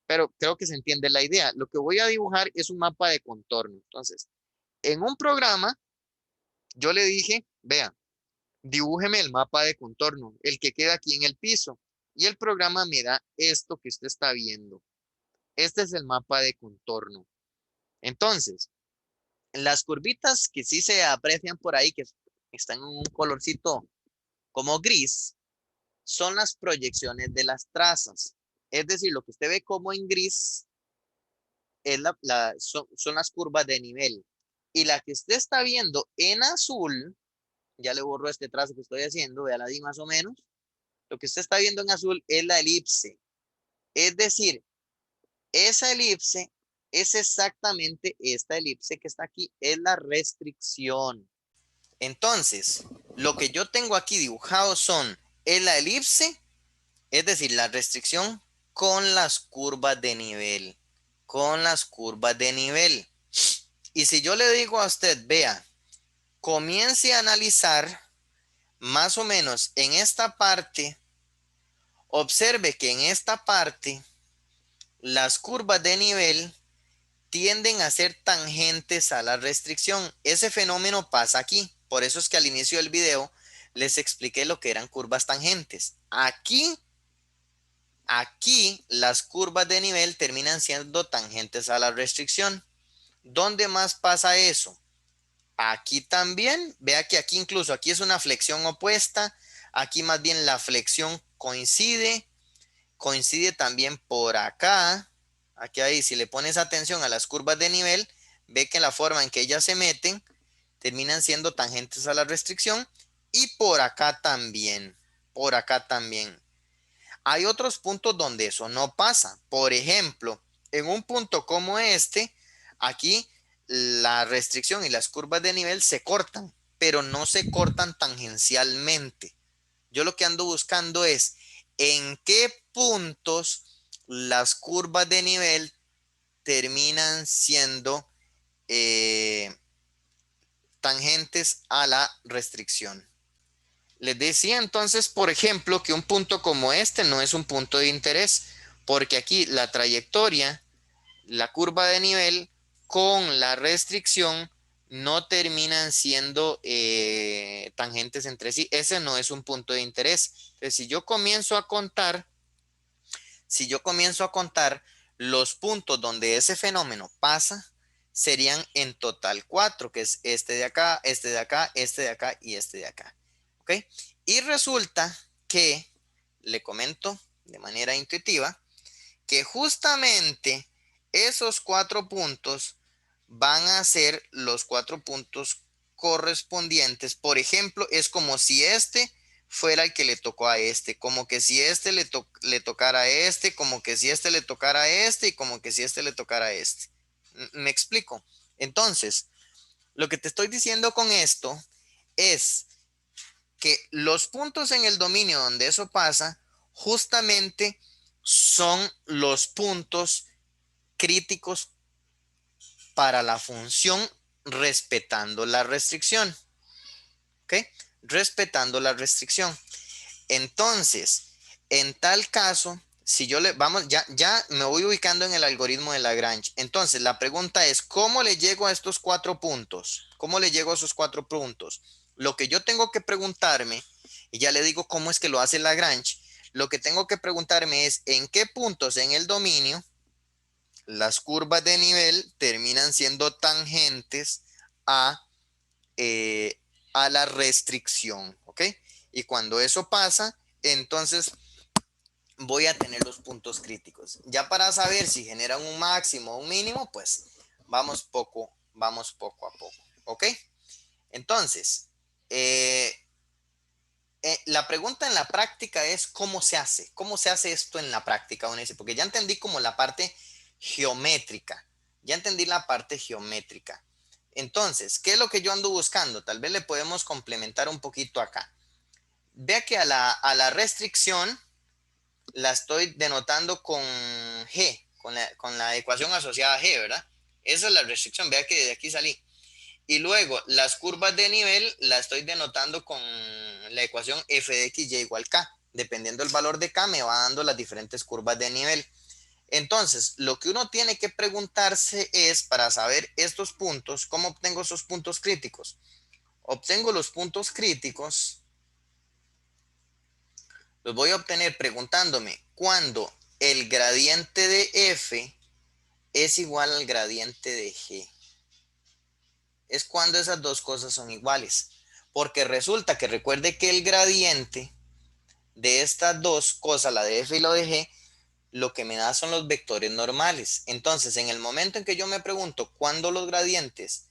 Pero creo que se entiende la idea. Lo que voy a dibujar es un mapa de contorno. Entonces, en un programa, yo le dije, vea, dibújeme el mapa de contorno, el que queda aquí en el piso. Y el programa me da esto que usted está viendo. Este es el mapa de contorno. Entonces, las curvitas que sí se aprecian por ahí, que están en un colorcito como gris, son las proyecciones de las trazas. Es decir, lo que usted ve como en gris es son las curvas de nivel. Y la que usted está viendo en azul, ya le borro este trazo que estoy haciendo, véala ahí más o menos. Lo que usted está viendo en azul es la elipse. Es decir, esa elipse es exactamente esta elipse que está aquí, es la restricción. Entonces, lo que yo tengo aquí dibujado son la elipse, es decir, la restricción con las curvas de nivel. Con las curvas de nivel. Y si yo le digo a usted, vea, comience a analizar más o menos en esta parte, observe que en esta parte las curvas de nivel tienden a ser tangentes a la restricción. Ese fenómeno pasa aquí. Por eso es que al inicio del video les expliqué lo que eran curvas tangentes. Aquí las curvas de nivel terminan siendo tangentes a la restricción. ¿Dónde más pasa eso? Aquí también. Vea que aquí incluso aquí es una flexión opuesta. Aquí más bien la flexión coincide también por acá. Aquí ahí, si le pones atención a las curvas de nivel, ve que la forma en que ellas se meten terminan siendo tangentes a la restricción. Y por acá también. Por acá también. Hay otros puntos donde eso no pasa. Por ejemplo, en un punto como este, aquí la restricción y las curvas de nivel se cortan, pero no se cortan tangencialmente. Yo lo que ando buscando es en qué puntos las curvas de nivel terminan siendo tangentes a la restricción. Les decía entonces, por ejemplo, que un punto como este no es un punto de interés, porque aquí la trayectoria, la curva de nivel con la restricción no terminan siendo tangentes entre sí. Ese no es un punto de interés. Entonces, si yo comienzo a contar los puntos donde ese fenómeno pasa, serían en total 4, que es este de acá, este de acá, este de acá y este de acá. ¿Ok? Y resulta que, le comento de manera intuitiva, que justamente esos 4 puntos van a ser los 4 puntos correspondientes. Por ejemplo, es como si este fuera el que le tocó a este, como que si este le tocara a este, como que si este le tocara a este y como que si este le tocara a este. ¿Me explico? Entonces, lo que te estoy diciendo con esto es que los puntos en el dominio donde eso pasa justamente son los puntos críticos para la función respetando la restricción. ¿Ok? Respetando la restricción. Entonces, en tal caso, si yo le vamos, ya me voy ubicando en el algoritmo de Lagrange. Entonces, la pregunta es, ¿cómo le llego a estos 4 puntos? ¿Cómo le llego a esos 4 puntos? Lo que yo tengo que preguntarme, y ya le digo cómo es que lo hace Lagrange, lo que tengo que preguntarme es en qué puntos en el dominio las curvas de nivel terminan siendo tangentes a, eh, a la restricción, ¿ok? Y cuando eso pasa, entonces voy a tener los puntos críticos. Ya para saber si generan un máximo o un mínimo, pues vamos poco a poco, ¿ok? Entonces, eh, la pregunta en la práctica es cómo se hace esto en la práctica, porque ya entendí como la parte geométrica, ya entendí la parte geométrica. Entonces, ¿qué es lo que yo ando buscando? Tal vez le podemos complementar un poquito acá. Vea que a la restricción la estoy denotando con G, con la ecuación asociada a G, ¿verdad? Esa es la restricción, vea que de aquí salí. Y luego las curvas de nivel la estoy denotando con la ecuación f de x y igual k. Dependiendo del valor de k me va dando las diferentes curvas de nivel. Entonces, lo que uno tiene que preguntarse es para saber estos puntos, ¿cómo obtengo esos puntos críticos? Obtengo los puntos críticos, los voy a obtener preguntándome cuándo el gradiente de f es igual al gradiente de g. Es cuando esas dos cosas son iguales. Porque resulta que recuerde que el gradiente de estas dos cosas, la de f y la de g, lo que me da son los vectores normales. Entonces, en el momento en que yo me pregunto cuándo los gradientes,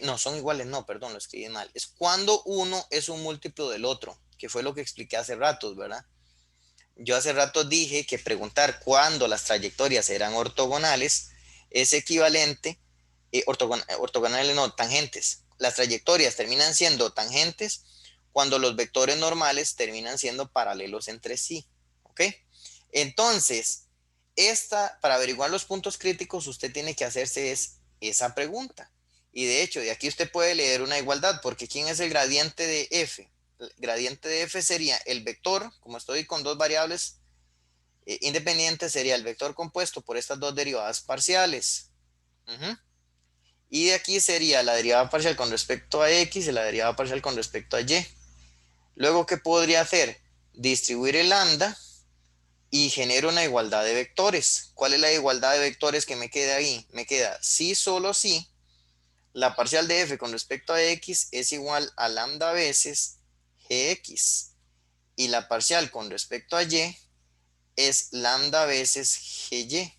no, son iguales, no, perdón, lo escribí mal. Es cuando uno es un múltiplo del otro, que fue lo que expliqué hace ratos, ¿verdad? Yo hace rato dije que preguntar cuándo las trayectorias eran ortogonales es equivalente, ortogonales no, tangentes. Las trayectorias terminan siendo tangentes cuando los vectores normales terminan siendo paralelos entre sí. ¿Ok? Entonces, para averiguar los puntos críticos, usted tiene que hacerse esa pregunta. Y de hecho, de aquí usted puede leer una igualdad, porque ¿quién es el gradiente de f? el gradiente de f sería el vector, como estoy con dos variables independientes, sería el vector compuesto por estas dos derivadas parciales. Y de aquí sería la derivada parcial con respecto a x y la derivada parcial con respecto a y. Luego, ¿qué podría hacer? Distribuir el lambda y genero una igualdad de vectores. ¿Cuál es la igualdad de vectores que me queda ahí? Me queda si, solo si, la parcial de f con respecto a x es igual a lambda veces gx. Y la parcial con respecto a y es lambda veces gy.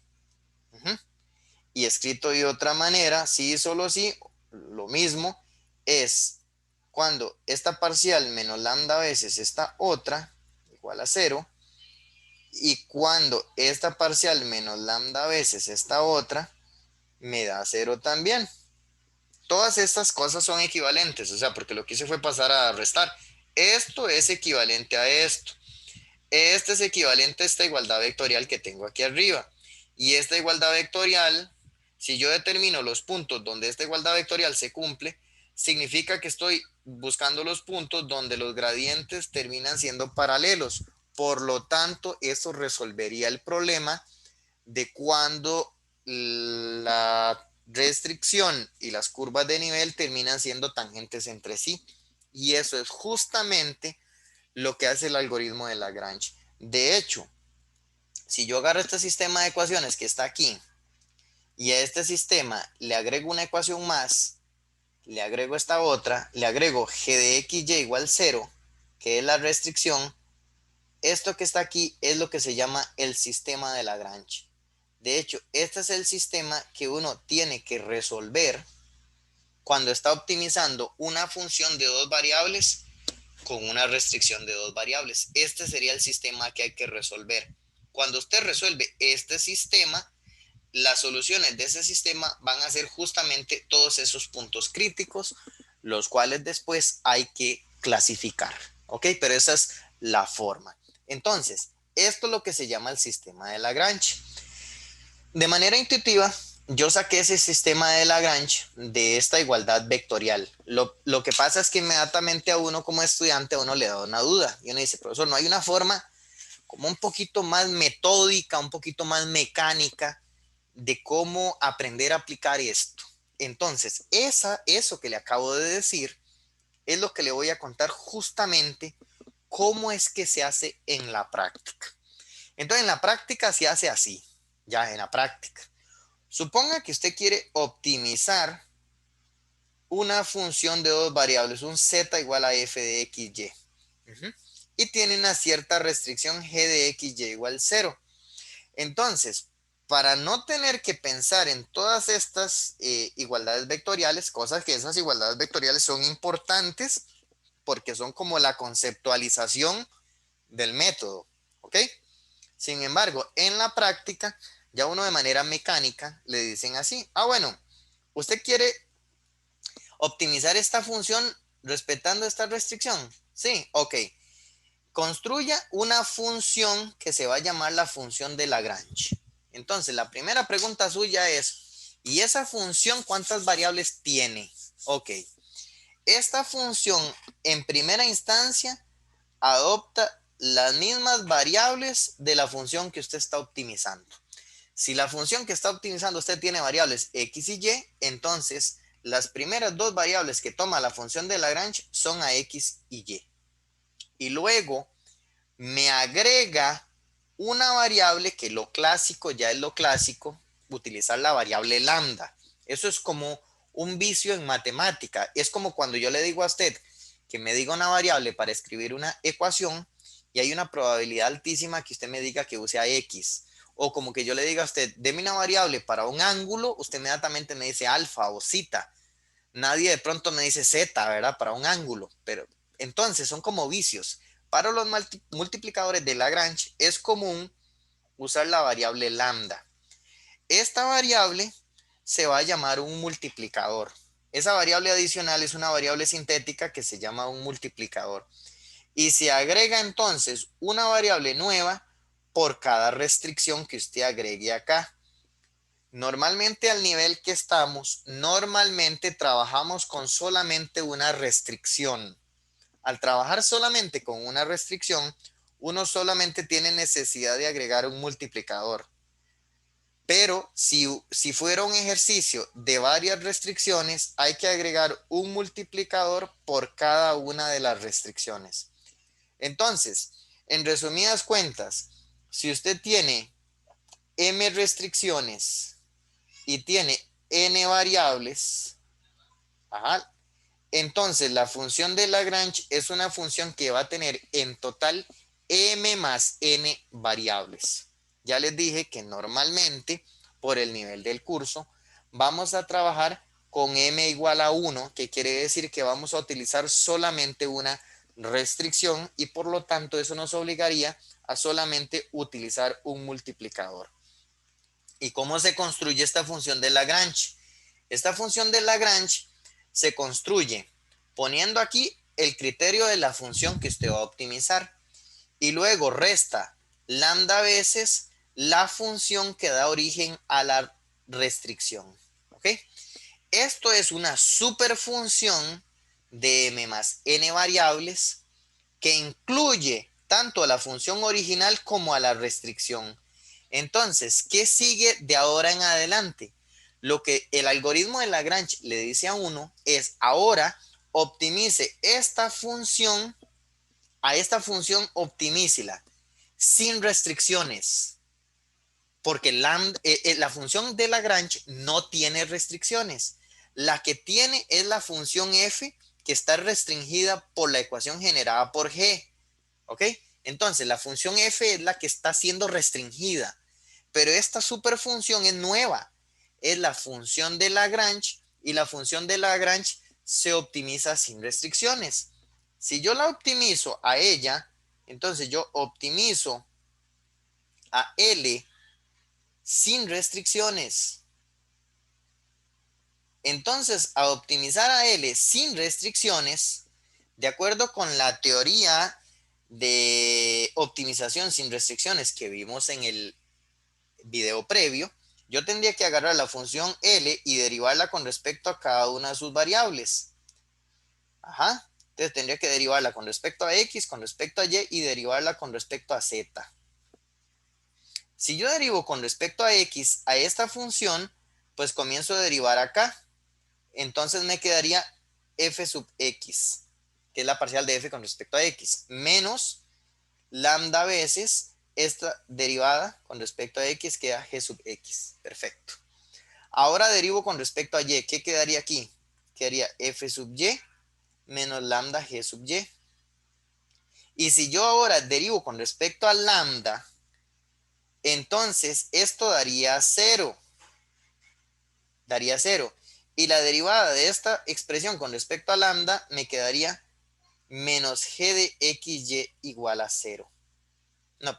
Y escrito de otra manera, si, solo si, lo mismo, es cuando esta parcial menos lambda veces esta otra, igual a 0, y cuando esta parcial menos lambda veces esta otra, me da 0 también. Todas estas cosas son equivalentes, o sea, porque lo que hice fue pasar a restar. Esto es equivalente a esto. Este es equivalente a esta igualdad vectorial que tengo aquí arriba. Y esta igualdad vectorial, si yo determino los puntos donde esta igualdad vectorial se cumple, significa que estoy buscando los puntos donde los gradientes terminan siendo paralelos. Por lo tanto, eso resolvería el problema de cuando la restricción y las curvas de nivel terminan siendo tangentes entre sí. Y eso es justamente lo que hace el algoritmo de Lagrange. De hecho, si yo agarro este sistema de ecuaciones que está aquí y a este sistema le agrego una ecuación más, le agrego esta otra, le agrego g de xy igual 0, que es la restricción, esto que está aquí es lo que se llama el sistema de Lagrange. De hecho, este es el sistema que uno tiene que resolver cuando está optimizando una función de dos variables con una restricción de dos variables. Este sería el sistema que hay que resolver. Cuando usted resuelve este sistema, las soluciones de ese sistema van a ser justamente todos esos puntos críticos, los cuales después hay que clasificar. ¿Ok? Pero esa es la forma. Entonces, esto es lo que se llama el sistema de Lagrange. De manera intuitiva, yo saqué ese sistema de Lagrange de esta igualdad vectorial. Lo que pasa es que inmediatamente a uno como estudiante a uno le da una duda. Y uno dice, profesor, ¿no hay una forma como un poquito más metódica, un poquito más mecánica de cómo aprender a aplicar esto? Entonces, eso que le acabo de decir es lo que le voy a contar justamente cómo es que se hace en la práctica. Entonces, en la práctica se hace así, ya en la práctica. Suponga que usted quiere optimizar una función de dos variables, un z igual a f de xy. Y tiene una cierta restricción g de xy igual 0. Entonces, para no tener que pensar en todas estas igualdades vectoriales, cosas que esas igualdades vectoriales son importantes porque son como la conceptualización del método, ¿ok? Sin embargo, en la práctica, ya uno de manera mecánica le dicen así, bueno, usted quiere optimizar esta función respetando esta restricción. Sí, ok. Construya una función que se va a llamar la función de Lagrange. Entonces, la primera pregunta suya es, ¿y esa función cuántas variables tiene? Ok. Esta función en primera instancia adopta las mismas variables de la función que usted está optimizando. Si la función que está optimizando usted tiene variables x y y, entonces las primeras dos variables que toma la función de Lagrange son a x y y. Y luego me agrega una variable que lo clásico, ya es lo clásico, utilizar la variable lambda. Eso es como un vicio en matemática. Es como cuando yo le digo a usted que me diga una variable para escribir una ecuación y hay una probabilidad altísima que usted me diga que use a x. O como que yo le diga a usted, deme una variable para un ángulo, usted inmediatamente me dice alfa o zeta. Nadie de pronto me dice zeta, ¿verdad? Para un ángulo. Pero entonces son como vicios. Para los multiplicadores de Lagrange es común usar la variable lambda. Esta variable se va a llamar un multiplicador. Esa variable adicional es una variable sintética que se llama un multiplicador. Y se agrega entonces una variable nueva por cada restricción que usted agregue acá. Normalmente al nivel que estamos, normalmente trabajamos con solamente una restricción. Al trabajar solamente con una restricción, uno solamente tiene necesidad de agregar un multiplicador. Pero si fuera un ejercicio de varias restricciones, hay que agregar un multiplicador por cada una de las restricciones. Entonces, en resumidas cuentas, si usted tiene m restricciones y tiene n variables, ajá, entonces la función de Lagrange es una función que va a tener en total m más n variables. Ya les dije que normalmente, por el nivel del curso, vamos a trabajar con m igual a 1, que quiere decir que vamos a utilizar solamente una restricción y por lo tanto eso nos obligaría a solamente utilizar un multiplicador. ¿Y cómo se construye esta función de Lagrange? Esta función de Lagrange se construye poniendo aquí el criterio de la función que usted va a optimizar y luego resta lambda veces la función que da origen a la restricción. ¿Ok? Esto es una superfunción de m más n variables que incluye tanto a la función original como a la restricción. Entonces, ¿qué sigue de ahora en adelante? Lo que el algoritmo de Lagrange le dice a uno es ahora optimice esta función optimícela sin restricciones, porque la función de Lagrange no tiene restricciones. La que tiene es la función f que está restringida por la ecuación generada por g. ¿Ok? Entonces, la función f es la que está siendo restringida, pero esta superfunción es nueva. Es la función de Lagrange y la función de Lagrange se optimiza sin restricciones. Si yo la optimizo a ella, entonces yo optimizo a L sin restricciones. Entonces, a optimizar a L sin restricciones, de acuerdo con la teoría de optimización sin restricciones que vimos en el video previo, yo tendría que agarrar la función L y derivarla con respecto a cada una de sus variables. Ajá. Entonces tendría que derivarla con respecto a X, con respecto a Y y derivarla con respecto a Z. Si yo derivo con respecto a X a esta función, pues comienzo a derivar acá. Entonces me quedaría f sub x, que es la parcial de f con respecto a x, menos lambda veces esta derivada con respecto a x queda g sub x. Perfecto. Ahora derivo con respecto a y. ¿Qué quedaría aquí? Quedaría f sub y menos lambda g sub y. Y si yo ahora derivo con respecto a lambda, entonces esto daría 0. Daría 0. Y la derivada de esta expresión con respecto a lambda me quedaría menos g de xy igual a 0. No,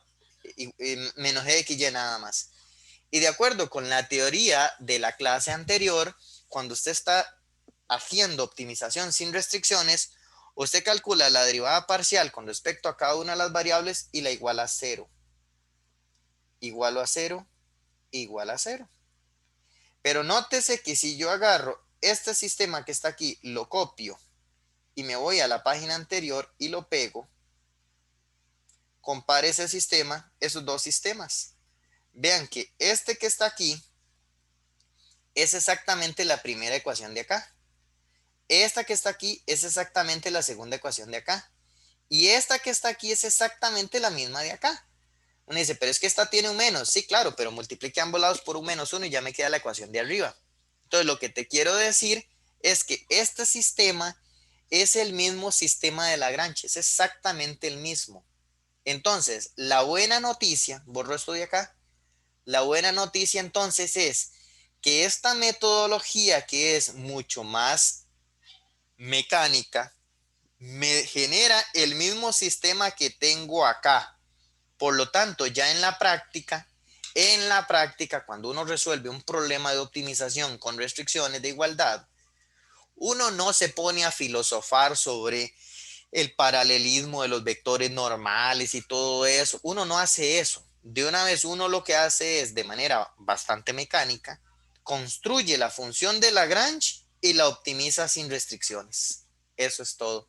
menos g de xy nada más. Y de acuerdo con la teoría de la clase anterior, cuando usted está haciendo optimización sin restricciones, usted calcula la derivada parcial con respecto a cada una de las variables y la iguala a 0. Igualo a 0, igual a 0. Pero nótese que si yo agarro este sistema que está aquí, lo copio y me voy a la página anterior y lo pego, compare ese sistema, esos dos sistemas. Vean que este que está aquí es exactamente la primera ecuación de acá. Esta que está aquí es exactamente la segunda ecuación de acá. Y esta que está aquí es exactamente la misma de acá. Uno dice, pero es que esta tiene un menos. Sí, claro, pero multiplique ambos lados por un menos uno y ya me queda la ecuación de arriba. Entonces, lo que te quiero decir es que este sistema es el mismo sistema de Lagrange, es exactamente el mismo. Entonces, la buena noticia, borro esto de acá, la buena noticia entonces es que esta metodología que es mucho más mecánica, me genera el mismo sistema que tengo acá. Por lo tanto, ya en la práctica, cuando uno resuelve un problema de optimización con restricciones de igualdad, uno no se pone a filosofar sobre el paralelismo de los vectores normales y todo eso. Uno no hace eso. De una vez uno lo que hace es, de manera bastante mecánica, construye la función de Lagrange y la optimiza sin restricciones. Eso es todo.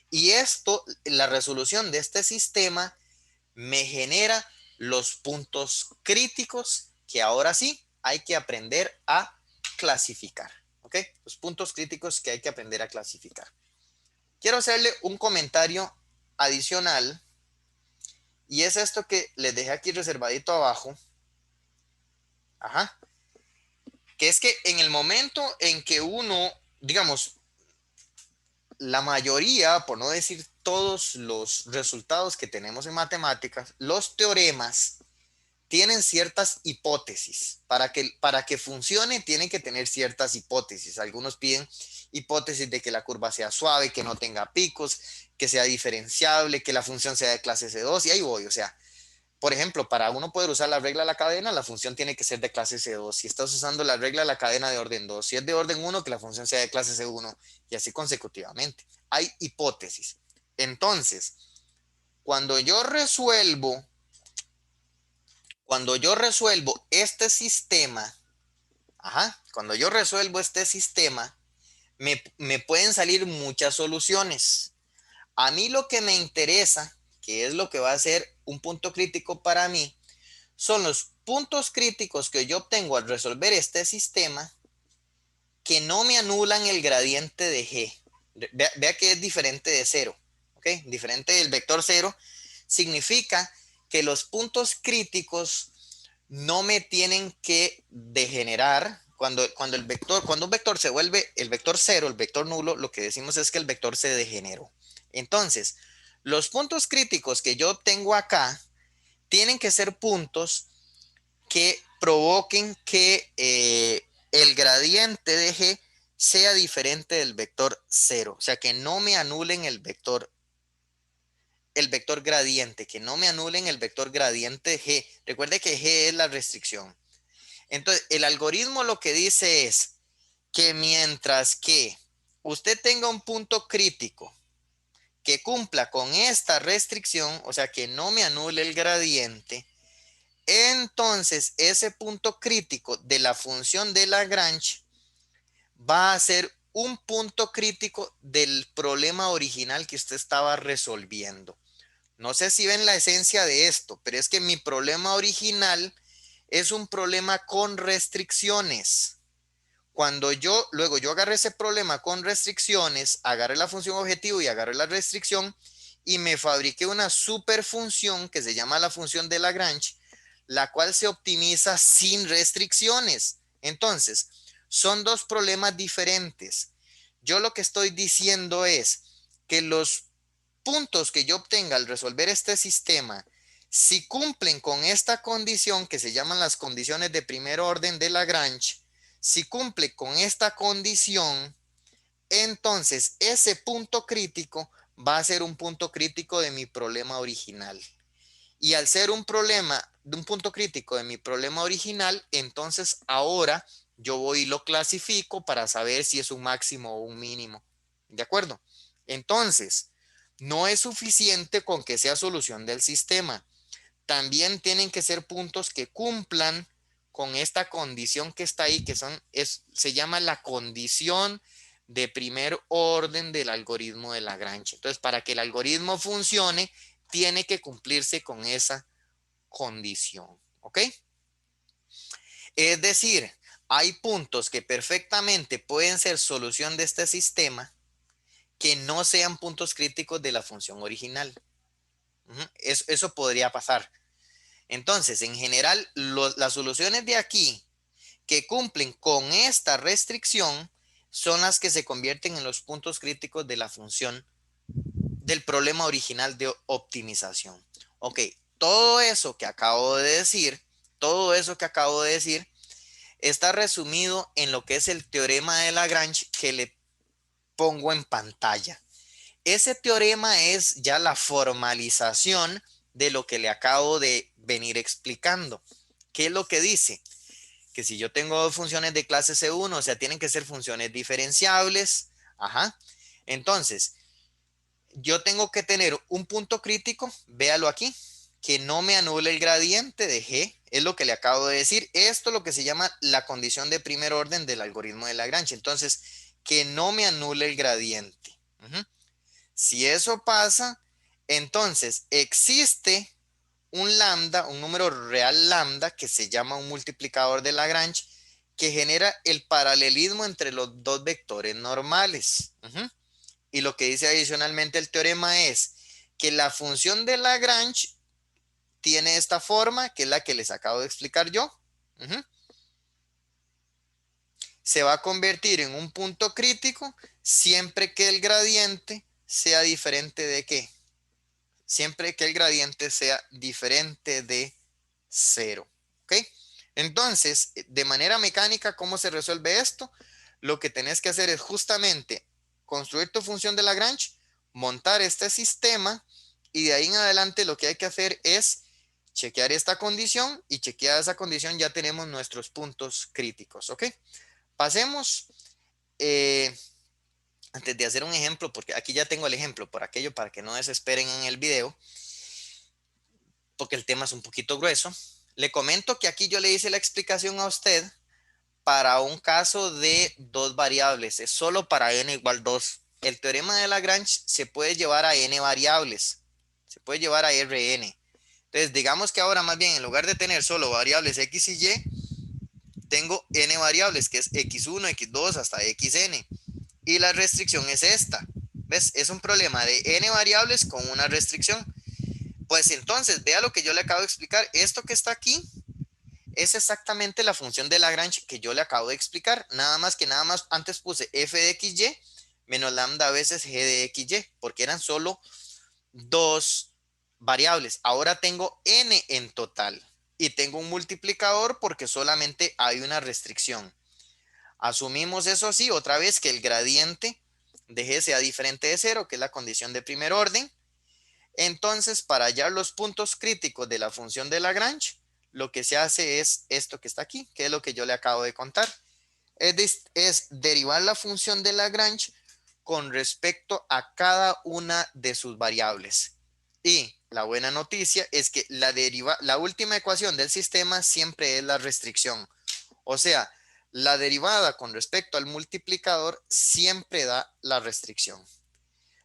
Y esto, la resolución de este sistema me genera los puntos críticos que ahora sí hay que aprender a clasificar. ¿Ok? Los puntos críticos que hay que aprender a clasificar. Quiero hacerle un comentario adicional y es esto que les dejé aquí reservadito abajo. Ajá. Que es que en el momento en que uno, digamos, la mayoría, por no decir todos los resultados que tenemos en matemáticas, los teoremas tienen ciertas hipótesis. Para que funcione, tienen que tener ciertas hipótesis. Algunos piden hipótesis de que la curva sea suave, que no tenga picos, que sea diferenciable, que la función sea de clase C2, y ahí voy. O sea, por ejemplo, para uno poder usar la regla de la cadena, la función tiene que ser de clase C2. Si estás usando la regla de la cadena de orden 2, si es de orden 1, que la función sea de clase C1, y así consecutivamente. Hay hipótesis. Entonces, cuando yo resuelvo, cuando yo resuelvo este sistema, cuando yo resuelvo este sistema, me pueden salir muchas soluciones. A mí lo que me interesa, que es lo que va a ser un punto crítico para mí, son los puntos críticos que yo obtengo al resolver este sistema que no me anulan el gradiente de G. Vea que es diferente de cero. ¿Ok? Diferente del vector cero significa que los puntos críticos no me tienen que degenerar. Cuando un vector se vuelve el vector cero, el vector nulo, lo que decimos es que el vector se degeneró. Entonces, los puntos críticos que yo obtengo acá tienen que ser puntos que provoquen que el gradiente de G sea diferente del vector cero. O sea, que no me anulen el vector gradiente, que no me anulen el vector gradiente de G. Recuerde que G es la restricción. Entonces, el algoritmo lo que dice es que mientras que usted tenga un punto crítico que cumpla con esta restricción, o sea, que no me anule el gradiente, entonces ese punto crítico de la función de Lagrange va a ser un punto crítico del problema original que usted estaba resolviendo. No sé si ven la esencia de esto, pero es que mi problema original es un problema con restricciones. Luego yo agarré ese problema con restricciones, agarré la función objetivo y agarré la restricción y me fabriqué una superfunción que se llama la función de Lagrange, la cual se optimiza sin restricciones. Entonces, son dos problemas diferentes. Yo lo que estoy diciendo es que los puntos que yo obtenga al resolver este sistema, si cumplen con esta condición que se llaman las condiciones de primer orden de Lagrange, si cumple con esta condición, entonces ese punto crítico va a ser un punto crítico de mi problema original. Y al ser un problema, de un punto crítico de mi problema original, entonces ahora yo voy y lo clasifico para saber si es un máximo o un mínimo. ¿De acuerdo? Entonces, no es suficiente con que sea solución del sistema. También tienen que ser puntos que cumplan con esta condición que está ahí, se llama la condición de primer orden del algoritmo de Lagrange. Entonces, para que el algoritmo funcione, tiene que cumplirse con esa condición. ¿Ok? Es decir, hay puntos que perfectamente pueden ser solución de este sistema que no sean puntos críticos de la función original. Eso podría pasar. Entonces, en general, las soluciones de aquí que cumplen con esta restricción son las que se convierten en los puntos críticos de la función del problema original de optimización. Ok, todo eso que acabo de decir, todo eso que acabo de decir, está resumido en lo que es el teorema de Lagrange que le pongo en pantalla. Ese teorema es ya la formalización de lo que le acabo de venir explicando. ¿Qué es lo que dice? Que si yo tengo dos funciones de clase C1, o sea, tienen que ser funciones diferenciables. Ajá. Entonces, yo tengo que tener un punto crítico, véalo aquí, que no me anule el gradiente de G, es lo que le acabo de decir. Esto es lo que se llama la condición de primer orden del algoritmo de Lagrange. Entonces, que no me anule el gradiente. Si eso pasa, entonces existe un lambda, un número real lambda que se llama un multiplicador de Lagrange que genera el paralelismo entre los dos vectores normales. Y lo que dice adicionalmente el teorema es que la función de Lagrange tiene esta forma, que es la que les acabo de explicar yo. Se va a convertir en un punto crítico siempre que el gradiente sea diferente de ¿qué? Siempre que el gradiente sea diferente de 0. ¿Ok? Entonces, de manera mecánica, ¿cómo se resuelve esto? Lo que tenés que hacer es justamente construir tu función de Lagrange, montar este sistema y de ahí en adelante lo que hay que hacer es chequear esta condición y chequeada esa condición ya tenemos nuestros puntos críticos. ¿Ok? Pasemos, eh, antes de hacer un ejemplo, porque aquí ya tengo el ejemplo por aquello para que no desesperen en el video, porque el tema es un poquito grueso. Le comento que aquí yo le hice la explicación a usted para un caso de dos variables, es solo para n igual 2. El teorema de Lagrange se puede llevar a n variables, se puede llevar a Rn. Entonces, digamos que ahora más bien en lugar de tener solo variables x y y, tengo n variables, que es x1, x2 hasta xn. Y la restricción es esta. ¿Ves? Es un problema de n variables con una restricción. Pues entonces, vea lo que yo le acabo de explicar. Esto que está aquí es exactamente la función de Lagrange que yo le acabo de explicar. Nada más antes puse f de xy menos lambda a veces g de xy, porque eran solo dos variables. Ahora tengo n en total y tengo un multiplicador porque solamente hay una restricción. Asumimos eso así, otra vez que el gradiente de g sea diferente de 0, que es la condición de primer orden. Entonces, para hallar los puntos críticos de la función de Lagrange, lo que se hace es esto que está aquí, que es lo que yo le acabo de contar. Es derivar la función de Lagrange con respecto a cada una de sus variables. Y la buena noticia es que la última ecuación del sistema siempre es la restricción. O sea, la derivada con respecto al multiplicador siempre da la restricción.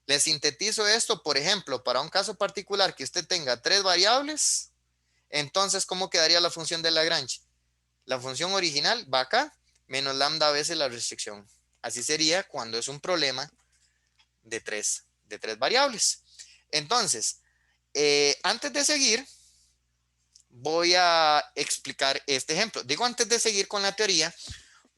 Le sintetizo esto, por ejemplo, para un caso particular que usted tenga tres variables, entonces, ¿cómo quedaría la función de Lagrange? La función original va acá, menos lambda a veces la restricción. Así sería cuando es un problema de tres variables. Entonces, antes de seguir, voy a explicar este ejemplo. Digo antes de seguir con la teoría,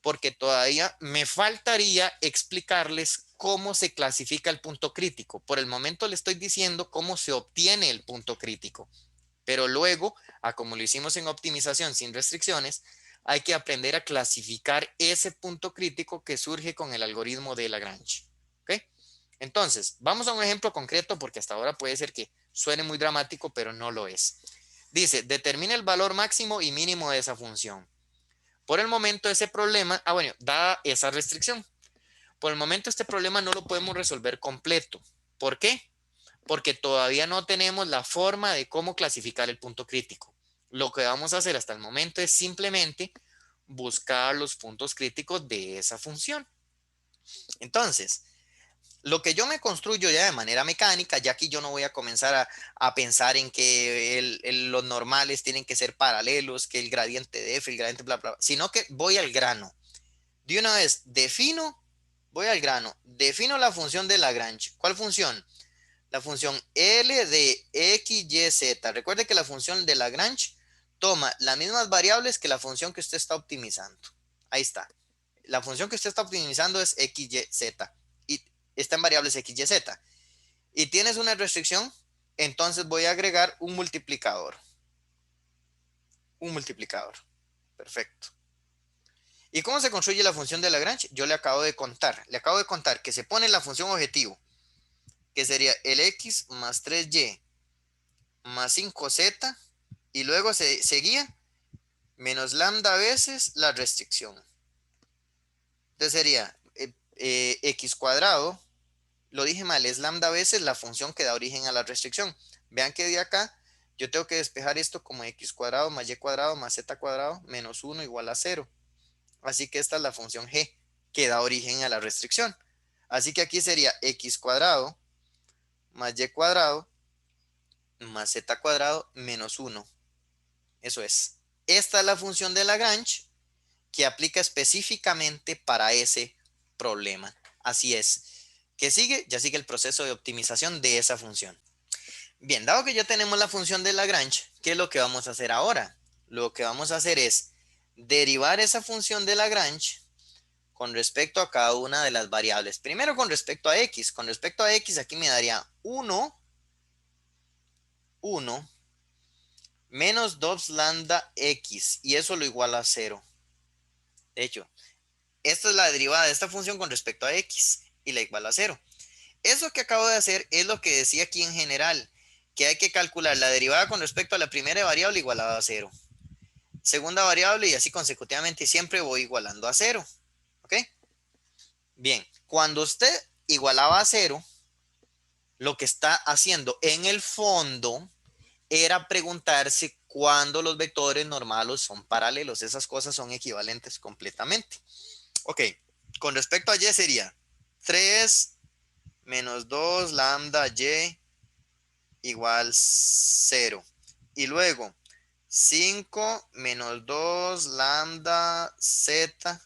porque todavía me faltaría explicarles cómo se clasifica el punto crítico. Por el momento le estoy diciendo cómo se obtiene el punto crítico, pero luego, como lo hicimos en optimización sin restricciones, hay que aprender a clasificar ese punto crítico que surge con el algoritmo de Lagrange. ¿Ok? Entonces, vamos a un ejemplo concreto porque hasta ahora puede ser que suene muy dramático, pero no lo es. Dice, determina el valor máximo y mínimo de esa función. Por el momento ese problema, bueno, dada esa restricción, por el momento este problema no lo podemos resolver completo. ¿Por qué? Porque todavía no tenemos la forma de cómo clasificar el punto crítico. Lo que vamos a hacer hasta el momento es simplemente buscar los puntos críticos de esa función. Entonces, lo que yo me construyo ya de manera mecánica, ya aquí yo no voy a comenzar a pensar en que los normales tienen que ser paralelos, que el gradiente de f, el gradiente bla, bla, bla, sino que voy al grano. De una vez, voy al grano, defino la función de Lagrange. ¿Cuál función? La función L de x, y, z. Recuerde que la función de Lagrange toma las mismas variables que la función que usted está optimizando. Ahí está. La función que usted está optimizando es x, y, z. Y está en variables x, y, z. Y tienes una restricción, entonces voy a agregar un multiplicador. Un multiplicador. Perfecto. ¿Y cómo se construye la función de Lagrange? Yo le acabo de contar. Le acabo de contar que se pone la función objetivo, que sería el x más 3y más 5z, y luego se seguía menos lambda veces la restricción. Entonces sería x cuadrado, lo dije mal, es lambda veces la función que da origen a la restricción. Vean que de acá yo tengo que despejar esto como x cuadrado más y cuadrado más z cuadrado menos 1 igual a 0. Así que esta es la función g que da origen a la restricción. Así que aquí sería x cuadrado más y cuadrado más z cuadrado menos 1. Eso es. Esta es la función de Lagrange que aplica específicamente para ese problema. Así es. ¿Qué sigue? Ya sigue el proceso de optimización de esa función. Bien, dado que ya tenemos la función de Lagrange, ¿qué es lo que vamos a hacer ahora? Lo que vamos a hacer es derivar esa función de Lagrange con respecto a cada una de las variables. Primero con respecto a x. Con respecto a x aquí me daría 1 menos 2 lambda x y eso lo iguala a 0. De hecho, esta es la derivada de esta función con respecto a x y la iguala a 0. Eso que acabo de hacer es lo que decía aquí en general, que hay que calcular la derivada con respecto a la primera variable igualada a 0. Segunda variable y así consecutivamente siempre voy igualando a 0. ¿Ok? Bien, cuando usted igualaba a 0, lo que está haciendo en el fondo era preguntarse cuándo los vectores normales son paralelos. Esas cosas son equivalentes completamente. Ok, con respecto a y sería 3 menos 2 lambda y igual 0. Y luego 5 menos 2 lambda z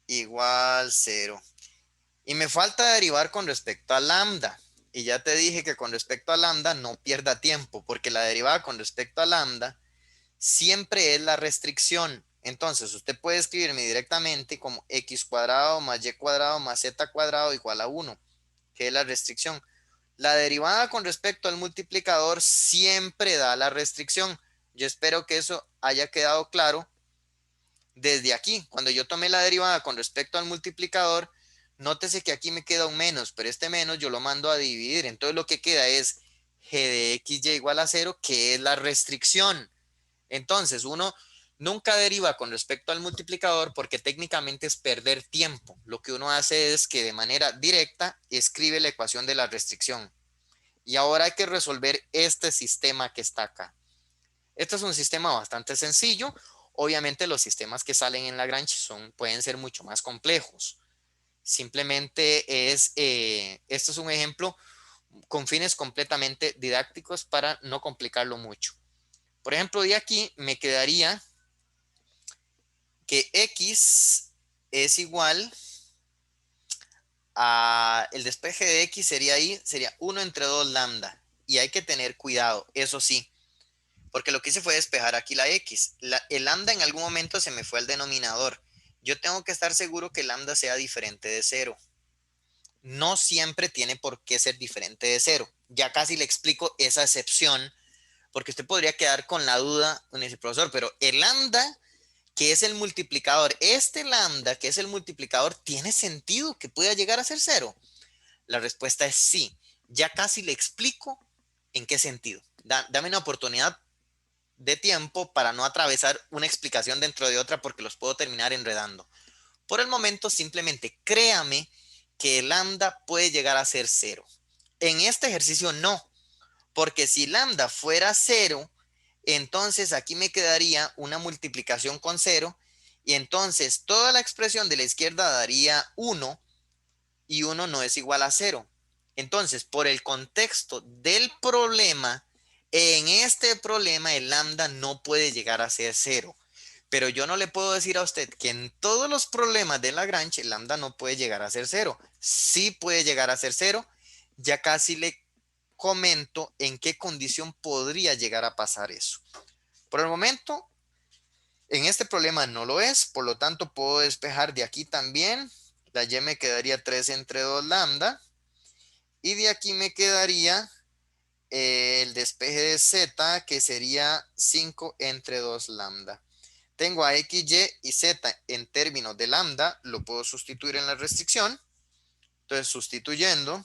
igual 0. Y me falta derivar con respecto a lambda. Y ya te dije que con respecto a lambda no pierda tiempo, porque la derivada con respecto a lambda siempre es la restricción. Entonces, usted puede escribirme directamente como x cuadrado más y cuadrado más z cuadrado igual a 1, que es la restricción. La derivada con respecto al multiplicador siempre da la restricción. Yo espero que eso haya quedado claro desde aquí. Cuando yo tomé la derivada con respecto al multiplicador, nótese que aquí me queda un menos, pero este menos yo lo mando a dividir. Entonces lo que queda es g de x y igual a 0, que es la restricción. Entonces uno nunca deriva con respecto al multiplicador porque técnicamente es perder tiempo. Lo que uno hace es que de manera directa escribe la ecuación de la restricción. Y ahora hay que resolver este sistema que está acá. Este es un sistema bastante sencillo. Obviamente los sistemas que salen en Lagrange pueden ser mucho más complejos. Simplemente esto es un ejemplo con fines completamente didácticos para no complicarlo mucho. Por ejemplo, de aquí me quedaría que x es igual a el despeje de x sería 1 entre 2 lambda. Y hay que tener cuidado, eso sí, porque lo que hice fue despejar aquí la x. El lambda en algún momento se me fue al denominador. Yo tengo que estar seguro que el lambda sea diferente de 0. No siempre tiene por qué ser diferente de 0. Ya casi le explico esa excepción, porque usted podría quedar con la duda, profesor, pero el lambda que es el multiplicador, este lambda que es el multiplicador, ¿tiene sentido que pueda llegar a ser 0? La respuesta es sí. Ya casi le explico en qué sentido. Dame una oportunidad de tiempo para no atravesar una explicación dentro de otra porque los puedo terminar enredando. Por el momento, simplemente créame que el lambda puede llegar a ser 0. En este ejercicio no, porque si lambda fuera 0, entonces aquí me quedaría una multiplicación con 0 y entonces toda la expresión de la izquierda daría 1 y 1 no es igual a 0. Entonces, por el contexto del problema, en este problema el lambda no puede llegar a ser 0. Pero yo no le puedo decir a usted que en todos los problemas de Lagrange el lambda no puede llegar a ser 0. Sí puede llegar a ser 0. Ya casi le comento en qué condición podría llegar a pasar eso. Por el momento, en este problema no lo es, por lo tanto puedo despejar de aquí también. La y me quedaría 3 entre 2 lambda. Y de aquí me quedaría el despeje de z, que sería 5 entre 2 lambda. Tengo a x, y z en términos de lambda, lo puedo sustituir en la restricción. Entonces, sustituyendo,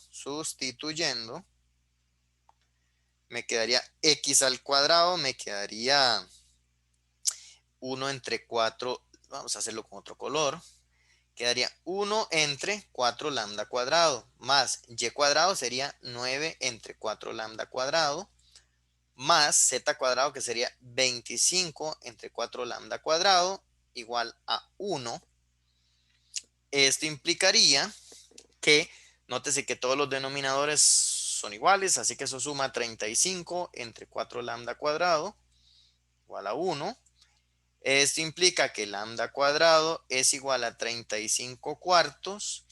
me quedaría x al cuadrado, me quedaría 1 entre 4, vamos a hacerlo con otro color, quedaría 1 entre 4 lambda cuadrado, más y cuadrado sería 9 entre 4 lambda cuadrado, más z cuadrado que sería 25 entre 4 lambda cuadrado, igual a 1. Esto implicaría que, nótese que todos los denominadores son iguales, así que eso suma 35 entre 4 lambda cuadrado igual a 1. Esto implica que lambda cuadrado es igual a 35 cuartos.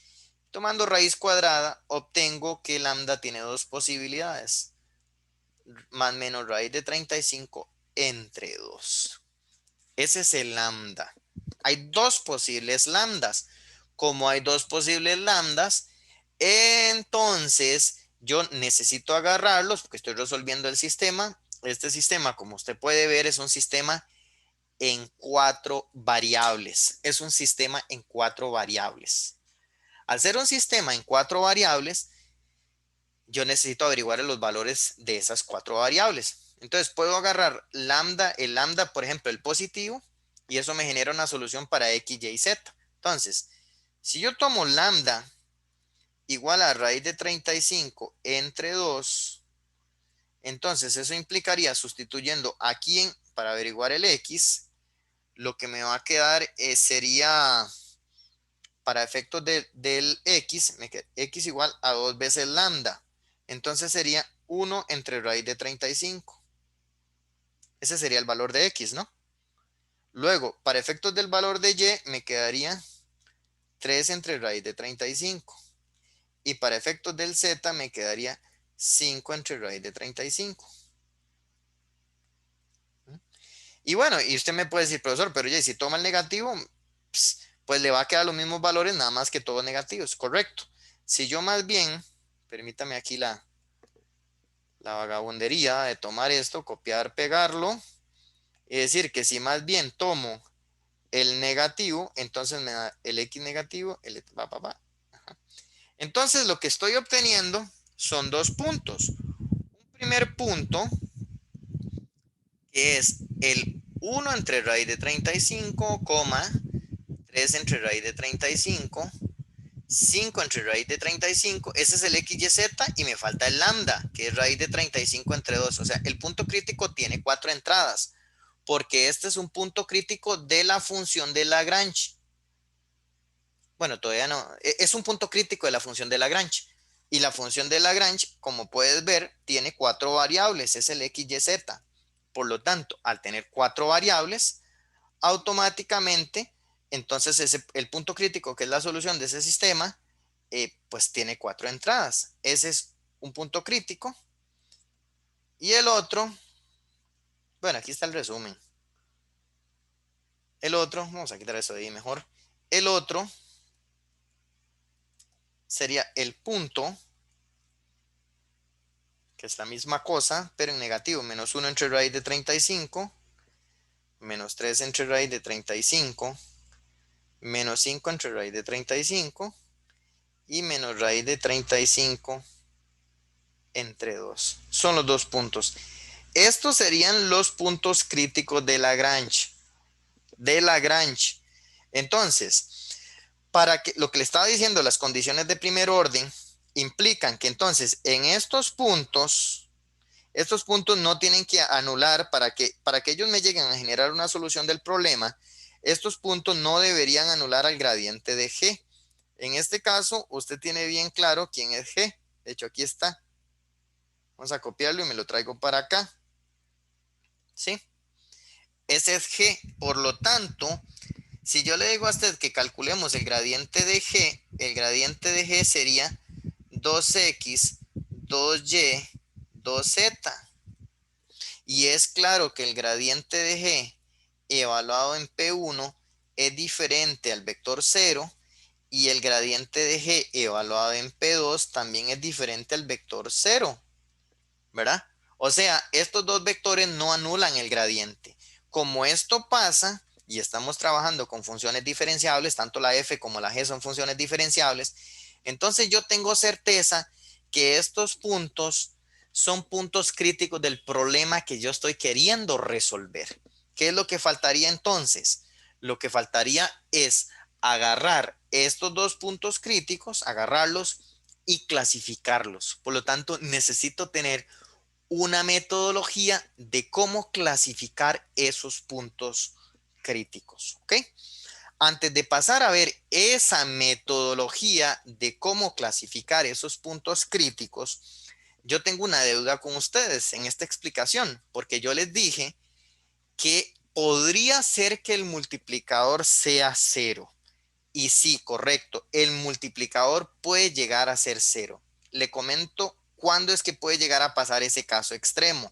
Tomando raíz cuadrada, obtengo que lambda tiene dos posibilidades. Más menos raíz de 35 entre 2. Ese es el lambda. Hay dos posibles lambdas. Como hay dos posibles lambdas, entonces yo necesito agarrarlos porque estoy resolviendo el sistema. Este sistema, como usted puede ver, es un sistema en 4 variables. Es un sistema en 4 variables. Al ser un sistema en 4 variables, yo necesito averiguar los valores de esas 4 variables. Entonces puedo agarrar lambda, el lambda, por ejemplo, el positivo, y eso me genera una solución para x, y, z. Entonces, si yo tomo lambda igual a raíz de 35 entre 2, entonces eso implicaría sustituyendo aquí para averiguar el x, lo que me va a quedar sería, para efectos del x, x igual a 2 veces lambda. Entonces sería 1 entre raíz de 35. Ese sería el valor de x, ¿no? Luego, para efectos del valor de y, me quedaría 3 entre raíz de 35. Y para efectos del z, me quedaría 5 entre raíz de 35. Y bueno, y usted me puede decir, profesor, pero ya, si toma el negativo, pues le va a quedar los mismos valores, nada más que todos negativos, correcto. Si yo más bien, permítame aquí la vagabundería de tomar esto, copiar, pegarlo, y decir que si más bien tomo el negativo, entonces me da el x negativo, Ajá. Entonces lo que estoy obteniendo son dos puntos. Un primer punto, que es el 1 entre raíz de 35, 3 entre raíz de 35, 5 entre raíz de 35, ese es el x, y, z, y me falta el lambda, que es raíz de 35 entre 2. O sea, el punto crítico tiene 4 entradas, porque este es un punto crítico de la función de Lagrange. Bueno, todavía no, es un punto crítico de la función de Lagrange. Y la función de Lagrange, como puedes ver, tiene 4 variables, es el x, y, z. Por lo tanto, al tener 4 variables, automáticamente, entonces el punto crítico, que es la solución de ese sistema, pues tiene 4 entradas. Ese es un punto crítico. Y el otro, bueno, aquí está el resumen. El otro, vamos a quitar eso de ahí mejor. El otro sería el punto, que es la misma cosa, pero en negativo. Menos 1 entre raíz de 35, menos 3 entre raíz de 35, menos 5 entre raíz de 35 y menos raíz de 35 entre 2. Son los dos puntos. Estos serían los puntos críticos de Lagrange. Entonces, para que lo que le estaba diciendo, las condiciones de primer orden implican que entonces en estos puntos no tienen que anular para que ellos me lleguen a generar una solución del problema. Estos puntos no deberían anular al gradiente de G. En este caso, usted tiene bien claro quién es G. De hecho, aquí está. Vamos a copiarlo y me lo traigo para acá. ¿Sí? Ese es G. Por lo tanto, si yo le digo a usted que calculemos el gradiente de G, el gradiente de G sería 2x, 2y, 2z. Y es claro que el gradiente de G evaluado en P1 es diferente al vector 0 y el gradiente de G evaluado en P2 también es diferente al vector 0, ¿verdad? O sea, estos dos vectores no anulan el gradiente. Como esto pasa y estamos trabajando con funciones diferenciables, tanto la f como la g son funciones diferenciables, entonces yo tengo certeza que estos puntos son puntos críticos del problema que yo estoy queriendo resolver. ¿Qué es lo que faltaría entonces? Lo que faltaría es agarrar estos dos puntos críticos, agarrarlos y clasificarlos. Por lo tanto, necesito tener una metodología de cómo clasificar esos puntos críticos, ¿ok? Antes de pasar a ver esa metodología de cómo clasificar esos puntos críticos, yo tengo una deuda con ustedes en esta explicación, porque yo les dije que podría ser que el multiplicador sea cero. Y sí, correcto, el multiplicador puede llegar a ser cero. Le comento cuándo es que puede llegar a pasar ese caso extremo.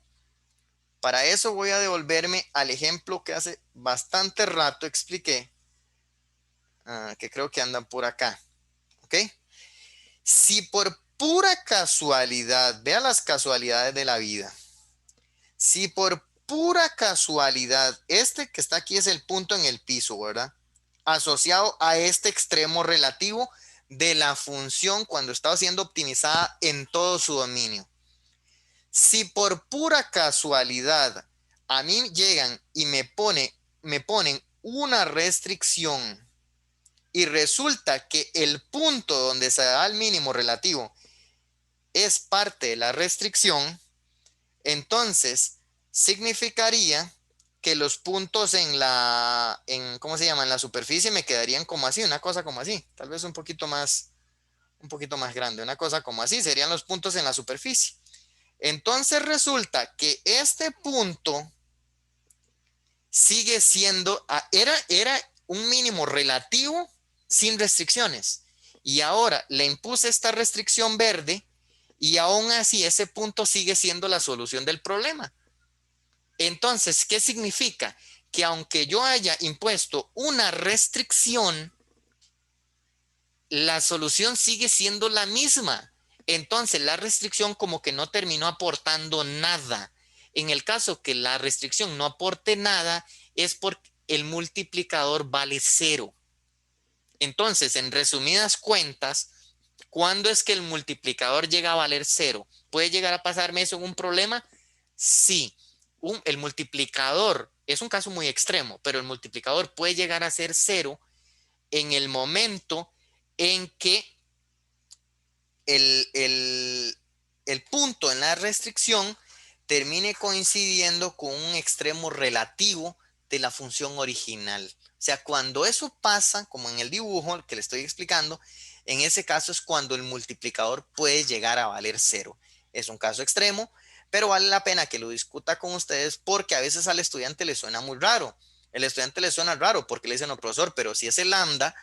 Para eso voy a devolverme al ejemplo que hace bastante rato expliqué, que creo que andan por acá. ¿Ok? Si por pura casualidad, vea las casualidades de la vida, si por pura casualidad, este que está aquí es el punto en el piso, ¿verdad? Asociado a este extremo relativo de la función cuando está siendo optimizada en todo su dominio. Si por pura casualidad a mí llegan y me ponen una restricción y resulta que el punto donde se da el mínimo relativo es parte de la restricción, entonces significaría que los puntos ¿cómo se llama? En la superficie me quedarían como así, una cosa como así, tal vez un poquito más grande, una cosa como así, serían los puntos en la superficie. Entonces resulta que este punto sigue siendo, era un mínimo relativo sin restricciones. Y ahora le impuse esta restricción verde y aún así ese punto sigue siendo la solución del problema. Entonces, ¿qué significa? Que aunque yo haya impuesto una restricción, la solución sigue siendo la misma. Entonces, la restricción como que no terminó aportando nada. En el caso que la restricción no aporte nada, es porque el multiplicador vale cero. Entonces, en resumidas cuentas, ¿cuándo es que el multiplicador llega a valer cero? ¿Puede llegar a pasarme eso en un problema? Sí. El multiplicador es un caso muy extremo, pero el multiplicador puede llegar a ser cero en el momento en que el, el, el punto en la restricción termine coincidiendo con un extremo relativo de la función original. O sea, cuando eso pasa, como en el dibujo que le estoy explicando, en ese caso es cuando el multiplicador puede llegar a valer cero. Es un caso extremo, pero vale la pena que lo discuta con ustedes porque a veces al estudiante le suena muy raro. El estudiante le suena raro porque le dicen, no, profesor, pero si ese lambda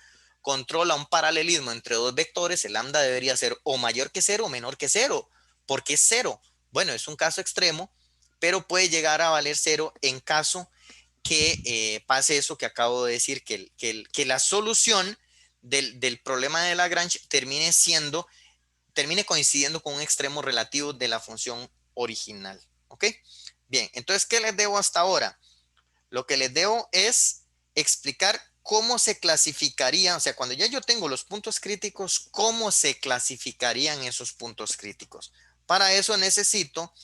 controla un paralelismo entre dos vectores, el lambda debería ser o mayor que cero o menor que cero. ¿Por qué es cero? Bueno, es un caso extremo, pero puede llegar a valer cero en caso que pase eso que acabo de decir, que la solución del problema de Lagrange termine coincidiendo con un extremo relativo de la función original. ¿Ok? Bien, entonces, ¿qué les debo hasta ahora? Lo que les debo es explicar cómo se clasificarían, o sea, cuando ya yo tengo los puntos críticos, cómo se clasificarían esos puntos críticos. Para eso necesito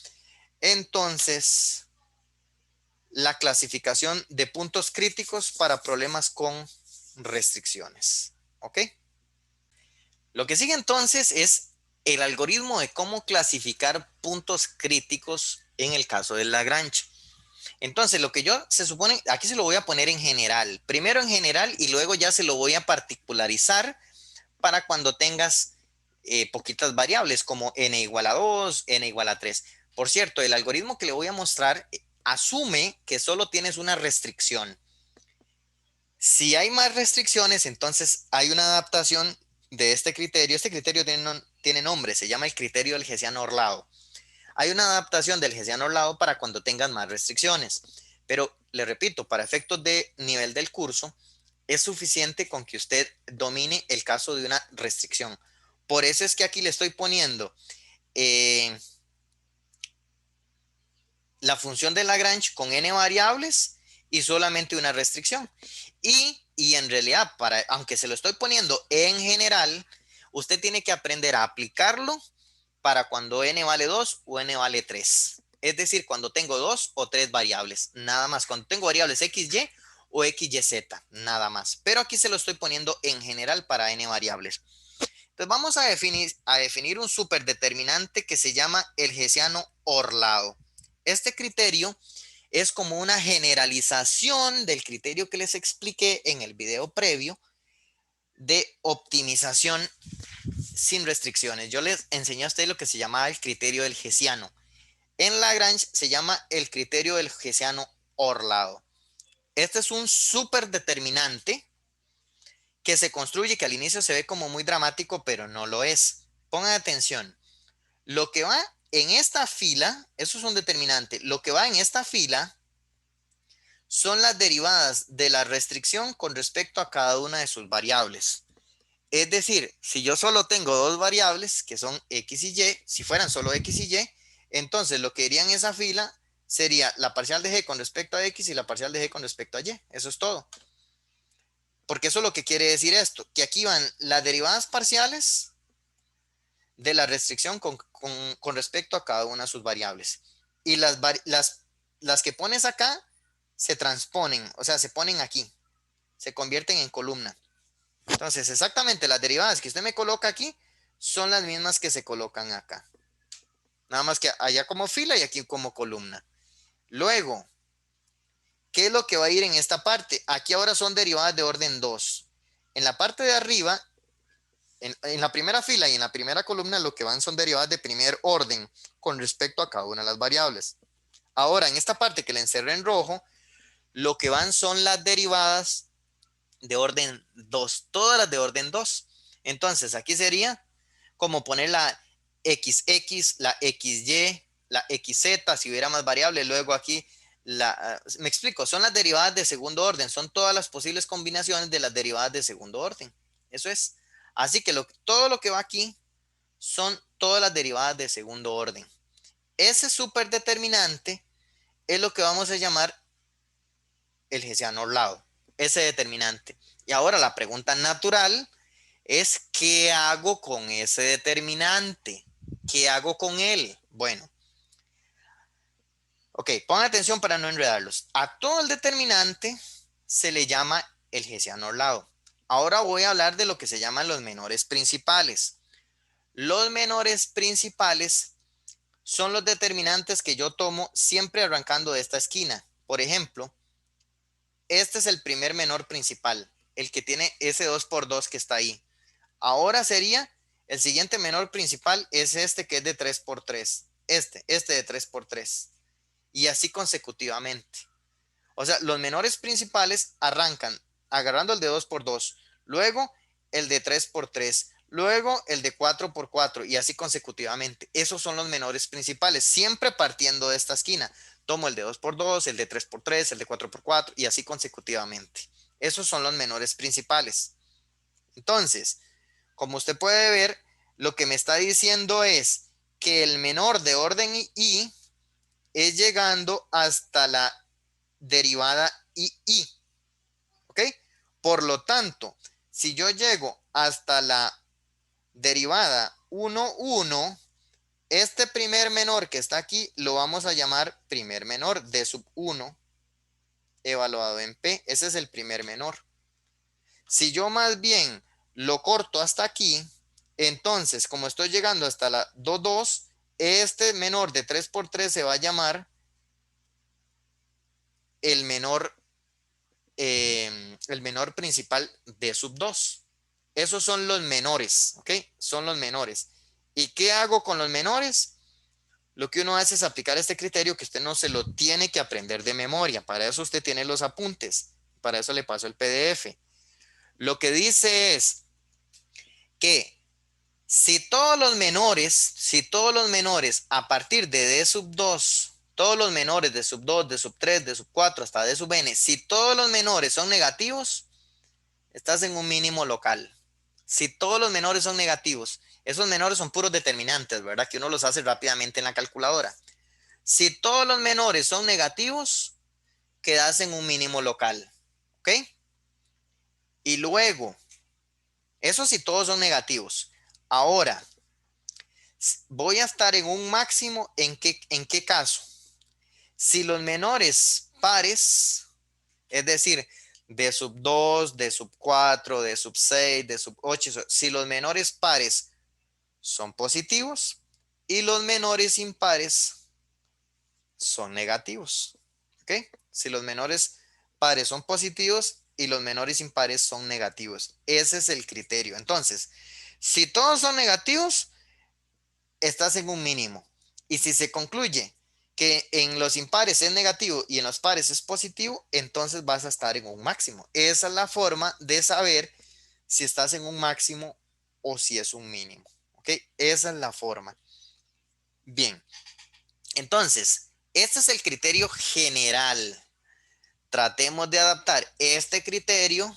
entonces la clasificación de puntos críticos para problemas con restricciones. ¿Ok? Lo que sigue entonces es el algoritmo de cómo clasificar puntos críticos en el caso de Lagrange. Entonces, lo que yo se supone, aquí se lo voy a poner en general. Primero en general y luego ya se lo voy a particularizar para cuando tengas poquitas variables como n igual a 2, n igual a 3. Por cierto, el algoritmo que le voy a mostrar asume que solo tienes una restricción. Si hay más restricciones, entonces hay una adaptación de este criterio. Este criterio tiene nombre, se llama el criterio del Hessiano-Orlado. Hay una adaptación del Hessiano-Orlado para cuando tengan más restricciones. Pero le repito, para efectos de nivel del curso, es suficiente con que usted domine el caso de una restricción. Por eso es que aquí le estoy poniendo la función de Lagrange con n variables y solamente una restricción. Y en realidad, aunque se lo estoy poniendo en general, usted tiene que aprender a aplicarlo para cuando n vale 2 o n vale 3. Es decir, cuando tengo 2 o 3 variables, nada más. Cuando tengo variables XY o XYZ, nada más. Pero aquí se lo estoy poniendo en general para n variables. Entonces vamos a definir un superdeterminante que se llama el Hessiano-Orlado. Este criterio es como una generalización del criterio que les expliqué en el video previo de optimización sin restricciones. Yo les enseñé a ustedes lo que se llamaba el criterio del Hessiano. En Lagrange se llama el criterio del Hessiano orlado. Este es un súper determinante que se construye, que al inicio se ve como muy dramático, pero no lo es. Pongan atención. Lo que va en esta fila, eso es un determinante, lo que va en esta fila son las derivadas de la restricción con respecto a cada una de sus variables. Es decir, si yo solo tengo dos variables, que son X y Y, si fueran solo X y Y, entonces lo que iría en esa fila sería la parcial de G con respecto a X y la parcial de G con respecto a Y. Eso es todo. Porque eso es lo que quiere decir esto, que aquí van las derivadas parciales de la restricción con respecto a cada una de sus variables. Y las que pones acá se transponen, o sea, se ponen aquí, se convierten en columna. Entonces, exactamente las derivadas que usted me coloca aquí son las mismas que se colocan acá. Nada más que allá como fila y aquí como columna. Luego, ¿qué es lo que va a ir en esta parte? Aquí ahora son derivadas de orden 2. En la parte de arriba, en la primera fila y en la primera columna, lo que van son derivadas de primer orden con respecto a cada una de las variables. Ahora, en esta parte que le encerré en rojo, lo que van son las derivadas de orden 2, todas las de orden 2. Entonces, aquí sería como poner la XX, la XY, la XZ, si hubiera más variables, luego aquí me explico, son las derivadas de segundo orden, son todas las posibles combinaciones de las derivadas de segundo orden. Eso es. Así que todo lo que va aquí son todas las derivadas de segundo orden. Ese superdeterminante es lo que vamos a llamar el Hessiano orlado, ese determinante. Y ahora la pregunta natural es, ¿qué hago con ese determinante? ¿Qué hago con él? Bueno, ok, pongan atención para no enredarlos. A todo el determinante se le llama el Hessiano orlado. Ahora voy a hablar de lo que se llaman los menores principales. Los menores principales son los determinantes que yo tomo siempre arrancando de esta esquina. Por ejemplo, este es el primer menor principal, el que tiene ese 2 por 2 que está ahí. Ahora sería, el siguiente menor principal es este que es de 3 por 3. Este de 3 por 3. Y así consecutivamente. O sea, los menores principales arrancan agarrando el de 2 por 2, luego el de 3 por 3, luego el de 4 por 4 y así consecutivamente. Esos son los menores principales, siempre partiendo de esta esquina. Tomo el de 2 por 2, el de 3 por 3, el de 4 por 4 y así consecutivamente. Esos son los menores principales. Entonces, como usted puede ver, lo que me está diciendo es que el menor de orden I es llegando hasta la derivada II. ¿Ok? Por lo tanto, si yo llego hasta la derivada 1, 1, este primer menor que está aquí lo vamos a llamar primer menor de sub 1 evaluado en P. Ese es el primer menor. Si yo más bien lo corto hasta aquí, entonces como estoy llegando hasta la 2, 2, este menor de 3 por 3 se va a llamar el menor principal de sub 2. Esos son los menores, ¿ok? Son los menores. ¿Y qué hago con los menores? Lo que uno hace es aplicar este criterio que usted no se lo tiene que aprender de memoria. Para eso usted tiene los apuntes. Para eso le paso el PDF. Lo que dice es que si todos los menores a partir de D sub 2, todos los menores de sub 2, de sub 3, de sub 4 hasta D sub n, si todos los menores son negativos, estás en un mínimo local. Si todos los menores son negativos, esos menores son puros determinantes, ¿verdad? Que uno los hace rápidamente en la calculadora. Si todos los menores son negativos, quedas en un mínimo local, ¿ok? Y luego, eso si todos son negativos. Ahora, voy a estar en un máximo, ¿en qué caso? Si los menores pares, es decir, de sub 2, de sub 4, de sub 6, de sub 8, si los menores pares son positivos y los menores impares son negativos. ¿Ok? Si los menores pares son positivos y los menores impares son negativos. Ese es el criterio. Entonces, Si todos son negativos, estás en un mínimo. Y si se concluye que en los impares es negativo y en los pares es positivo, entonces vas a estar en un máximo. Esa es la forma de saber si estás en un máximo o si es un mínimo. ¿Ok? Esa es la forma. Bien, entonces, este es el criterio general. Tratemos de adaptar este criterio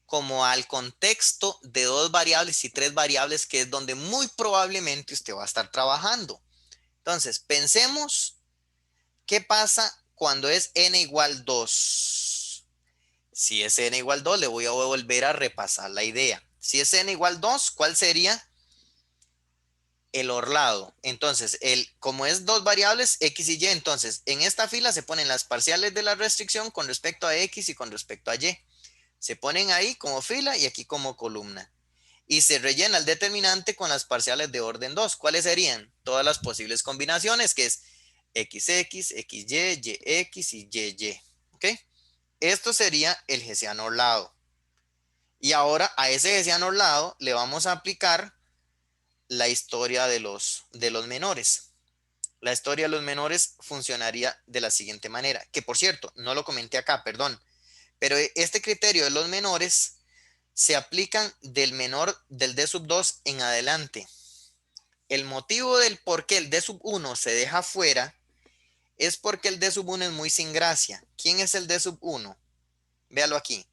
como al contexto de dos variables y tres variables, que es donde muy probablemente usted va a estar trabajando. Entonces, pensemos qué pasa cuando es n igual 2. Si es n igual 2, le voy a volver a repasar la idea. Si es n igual 2, ¿cuál sería? El orlado. Entonces, como es dos variables, x y y, entonces en esta fila se ponen las parciales de la restricción con respecto a x y con respecto a y. Se ponen ahí como fila y aquí como columna. Y se rellena el determinante con las parciales de orden 2. ¿Cuáles serían? Todas las posibles combinaciones, que es XX, XY, YX y YY. ¿Ok? Esto sería el hessiano orlado. Y ahora a ese hessiano orlado le vamos a aplicar la historia de los menores. La historia de los menores funcionaría de la siguiente manera, que por cierto, no lo comenté acá, perdón, pero este criterio de los menores se aplican del menor del D sub 2 en adelante. El motivo del por qué el D sub 1 se deja fuera es porque el D sub 1 es muy sin gracia. ¿Quién es el D sub 1? Véalo aquí.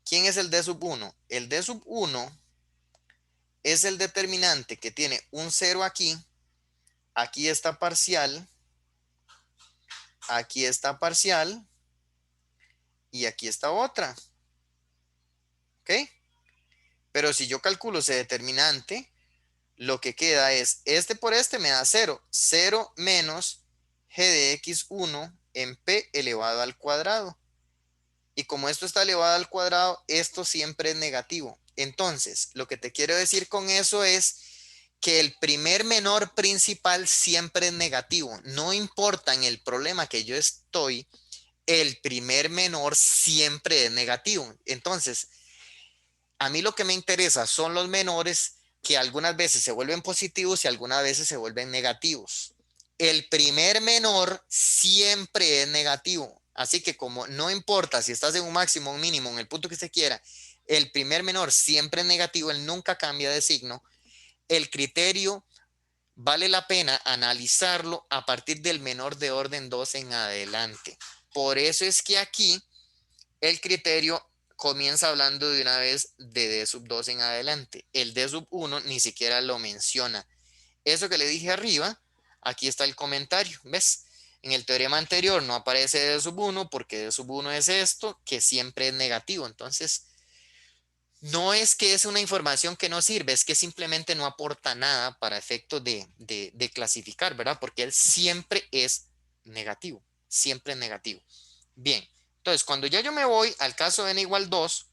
¿Quién es el D sub 1? El D sub 1 es el determinante que tiene un 0 aquí, aquí está parcial, aquí está parcial y aquí está otra. ¿Ok? Pero si yo calculo ese determinante, lo que queda es, este por este me da 0. 0 menos g de x1 en p elevado al cuadrado. Y como esto está elevado al cuadrado, esto siempre es negativo. Entonces, lo que te quiero decir con eso es que el primer menor principal siempre es negativo. No importa en el problema que yo estoy, el primer menor siempre es negativo. Entonces, a mí lo que me interesa son los menores que algunas veces se vuelven positivos y algunas veces se vuelven negativos. El primer menor siempre es negativo. Así que como no importa si estás en un máximo o un mínimo, en el punto que se quiera, el primer menor siempre es negativo, él nunca cambia de signo. El criterio vale la pena analizarlo a partir del menor de orden 2 en adelante. Por eso es que aquí el criterio comienza hablando de una vez de D sub 2 en adelante. El D sub 1 ni siquiera lo menciona. Eso que le dije arriba, aquí está el comentario, ¿ves? En el teorema anterior no aparece D sub 1 porque D sub 1 es esto, que siempre es negativo. Entonces, no es que es una información que no sirve, es que simplemente no aporta nada para efectos de clasificar, ¿verdad? Porque él siempre es negativo, siempre es negativo. Bien, entonces cuando ya yo me voy al caso de n igual 2,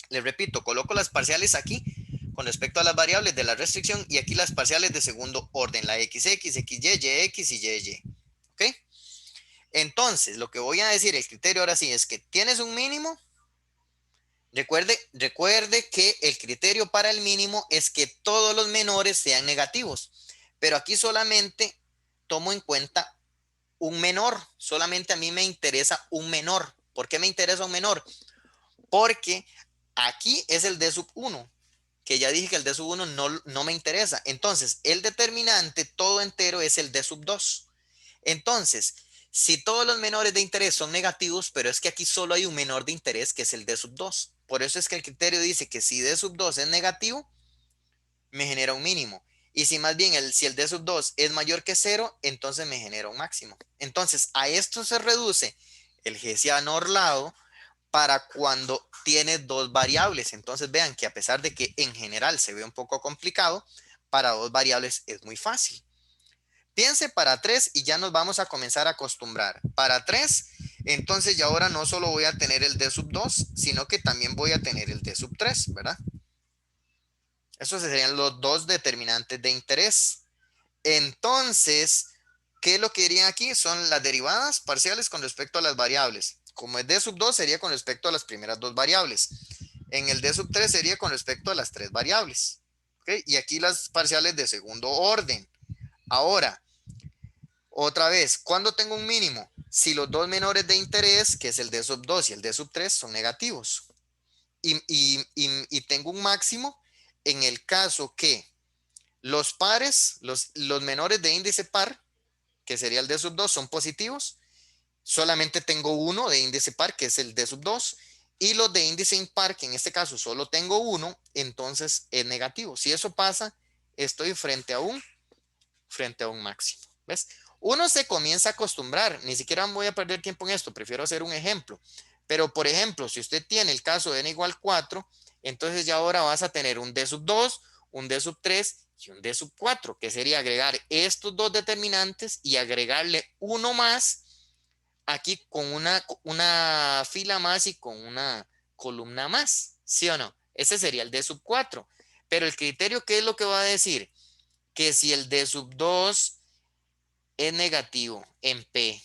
les repito, coloco las parciales aquí con respecto a las variables de la restricción y aquí las parciales de segundo orden, la XX, XY, YX y YY. ¿Ok? Entonces, lo que voy a decir, el criterio ahora sí es que tienes un mínimo. Recuerde que el criterio para el mínimo es que todos los menores sean negativos, pero aquí solamente tomo en cuenta un menor, solamente a mí me interesa un menor. ¿Por qué me interesa un menor? Porque aquí es el D sub 1, que ya dije que el D sub 1 no me interesa. Entonces, el determinante todo entero es el D sub 2. Entonces, si todos los menores de interés son negativos, pero es que aquí solo hay un menor de interés que es el D sub 2. Por eso es que el criterio dice que si D sub 2 es negativo, me genera un mínimo. Y si más bien si el D sub 2 es mayor que 0, entonces me genera un máximo. Entonces, a esto se reduce el hessiano orlado para cuando tiene dos variables. Entonces, vean que a pesar de que en general se ve un poco complicado, para dos variables es muy fácil. Piense para 3 y ya nos vamos a comenzar a acostumbrar. Para 3, entonces ya ahora no solo voy a tener el D sub 2, sino que también voy a tener el D sub 3, ¿verdad? Esos serían los dos determinantes de interés. Entonces, ¿qué es lo que dirían aquí? Son las derivadas parciales con respecto a las variables. Como es D sub 2 sería con respecto a las primeras dos variables. En el D sub 3 sería con respecto a las tres variables. ¿ok? Y aquí las parciales de segundo orden. Ahora, otra vez, ¿cuándo tengo un mínimo? Si los dos menores de interés, que es el D sub 2 y el D sub 3, son negativos. Y tengo un máximo en el caso que los pares, los menores de índice par, que sería el D sub 2, son positivos. Solamente tengo uno de índice par, que es el D sub 2. Y los de índice impar, que en este caso solo tengo uno, entonces es negativo. Si eso pasa, estoy frente a un máximo. ¿Ves? Uno se comienza a acostumbrar, ni siquiera voy a perder tiempo en esto, prefiero hacer un ejemplo. Pero, por ejemplo, si usted tiene el caso de n igual 4, entonces ya ahora vas a tener un d sub 2, un d sub 3 y un d sub 4, que sería agregar estos dos determinantes y agregarle uno más aquí con una fila más y con una columna más, ¿sí o no? Ese sería el d sub 4. Pero el criterio, ¿qué es lo que va a decir? Que si el d sub 2 es negativo en P.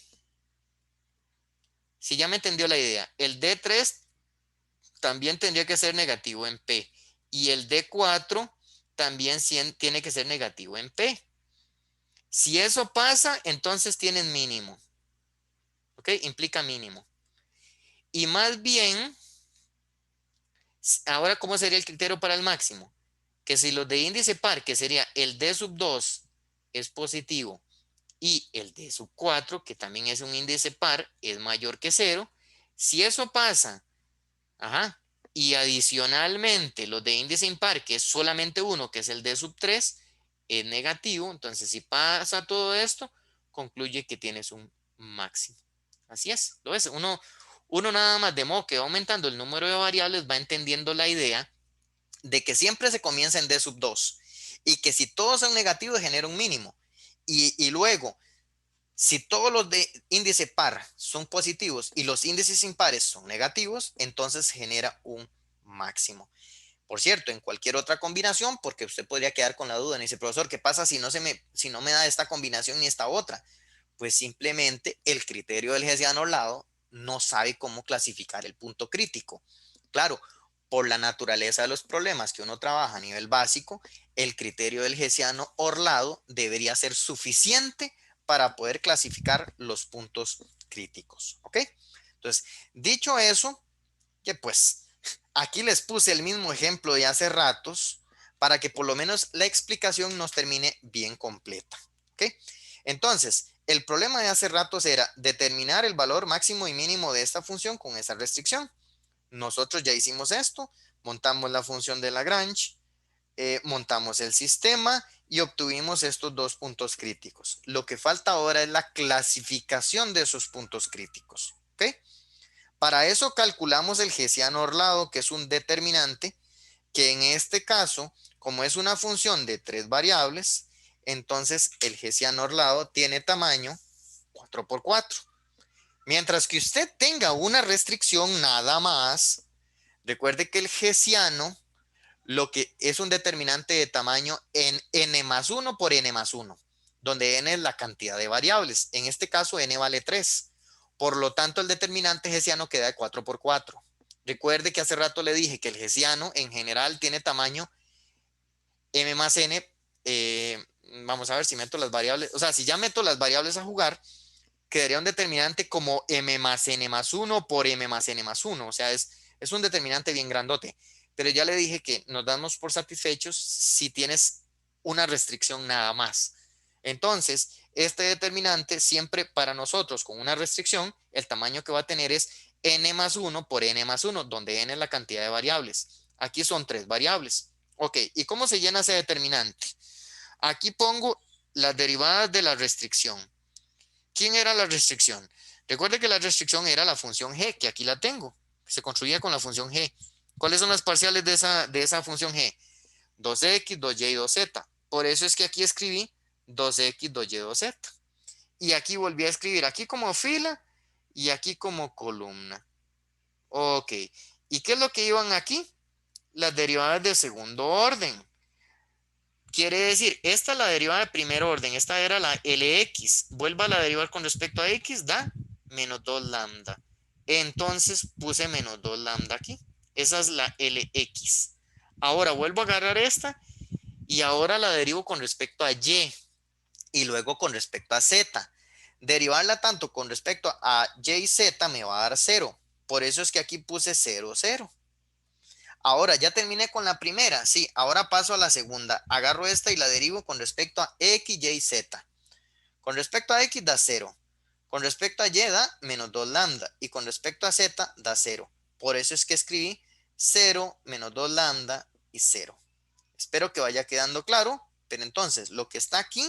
Si ya me entendió la idea, el D3 también tendría que ser negativo en P. Y el D4 también tiene que ser negativo en P. Si eso pasa, entonces tienen mínimo. ¿Ok? Implica mínimo. Y más bien, ahora, ¿cómo sería el criterio para el máximo? Que si los de índice par, que sería el D sub 2, es positivo y el D sub 4, que también es un índice par, es mayor que 0. Si eso pasa, ajá, y adicionalmente los de índice impar, que es solamente uno, que es el D sub 3, es negativo, entonces si pasa todo esto, concluye que tienes un máximo. Así es, lo ves, uno nada más de modo que va aumentando el número de variables, va entendiendo la idea de que siempre se comienza en D sub 2 y que si todos son negativos genera un mínimo. Y luego, si todos los de índice par son positivos y los índices impares son negativos, entonces genera un máximo. Por cierto, en cualquier otra combinación, porque usted podría quedar con la duda, dice, profesor, ¿qué pasa si no me da esta combinación ni esta otra? Pues simplemente el criterio del Hessiano Orlado no sabe cómo clasificar el punto crítico. Claro, por la naturaleza de los problemas que uno trabaja a nivel básico, el criterio del Hessiano Orlado debería ser suficiente para poder clasificar los puntos críticos. ¿Ok? Entonces, dicho eso, que pues aquí les puse el mismo ejemplo de hace ratos para que por lo menos la explicación nos termine bien completa. ¿Ok? Entonces, el problema de hace ratos era determinar el valor máximo y mínimo de esta función con esa restricción. Nosotros ya hicimos esto, montamos la función de Lagrange, montamos el sistema y obtuvimos estos dos puntos críticos. Lo que falta ahora es la clasificación de esos puntos críticos. ¿Ok? Para eso calculamos el Hessiano Orlado, que es un determinante, que en este caso, como es una función de tres variables, entonces el Hessiano Orlado tiene tamaño 4 por 4. Mientras que usted tenga una restricción nada más, recuerde que el Hessiano lo que es un determinante de tamaño en n más 1 por n más 1, donde n es la cantidad de variables. En este caso, n vale 3. Por lo tanto, el determinante hessiano queda de 4 por 4. Recuerde que hace rato le dije que el hessiano en general tiene tamaño m más n. Vamos a ver si meto las variables. O sea, si ya meto las variables a jugar, quedaría un determinante como m más n más 1 por m más n más 1. O sea, es un determinante bien grandote. Pero ya le dije que nos damos por satisfechos si tienes una restricción nada más. Entonces, este determinante siempre para nosotros con una restricción, el tamaño que va a tener es n más 1 por n más 1, donde n es la cantidad de variables. Aquí son tres variables. Ok, ¿y cómo se llena ese determinante? Aquí pongo las derivadas de la restricción. ¿Quién era la restricción? Recuerde que la restricción era la función g, que aquí la tengo. Se construía con la función g. ¿Cuáles son las parciales de esa función g? 2x, 2y y 2z. Por eso es que aquí escribí 2x, 2y, 2z. Y aquí volví a escribir aquí como fila y aquí como columna. Ok. ¿Y qué es lo que iban aquí? Las derivadas de segundo orden. Quiere decir, esta es la derivada de primer orden, esta era la Lx. Vuelva a la derivar con respecto a x, da menos 2 lambda. Entonces puse menos 2 lambda aquí. Esa es la Lx. Ahora vuelvo a agarrar esta Y ahora la derivo con respecto a y luego con respecto a z. Derivarla tanto con respecto a y y z me va a dar 0. Por eso es que aquí puse 0, 0. Ahora ya terminé con la primera. Sí, ahora paso a la segunda. Agarro esta y la derivo con respecto a x, y, z. Con respecto a x da 0. Con respecto a y da menos 2 lambda. Y con respecto a z da 0. Por eso es que escribí 0 menos 2 lambda y 0. Espero que vaya quedando claro. Pero entonces lo que está aquí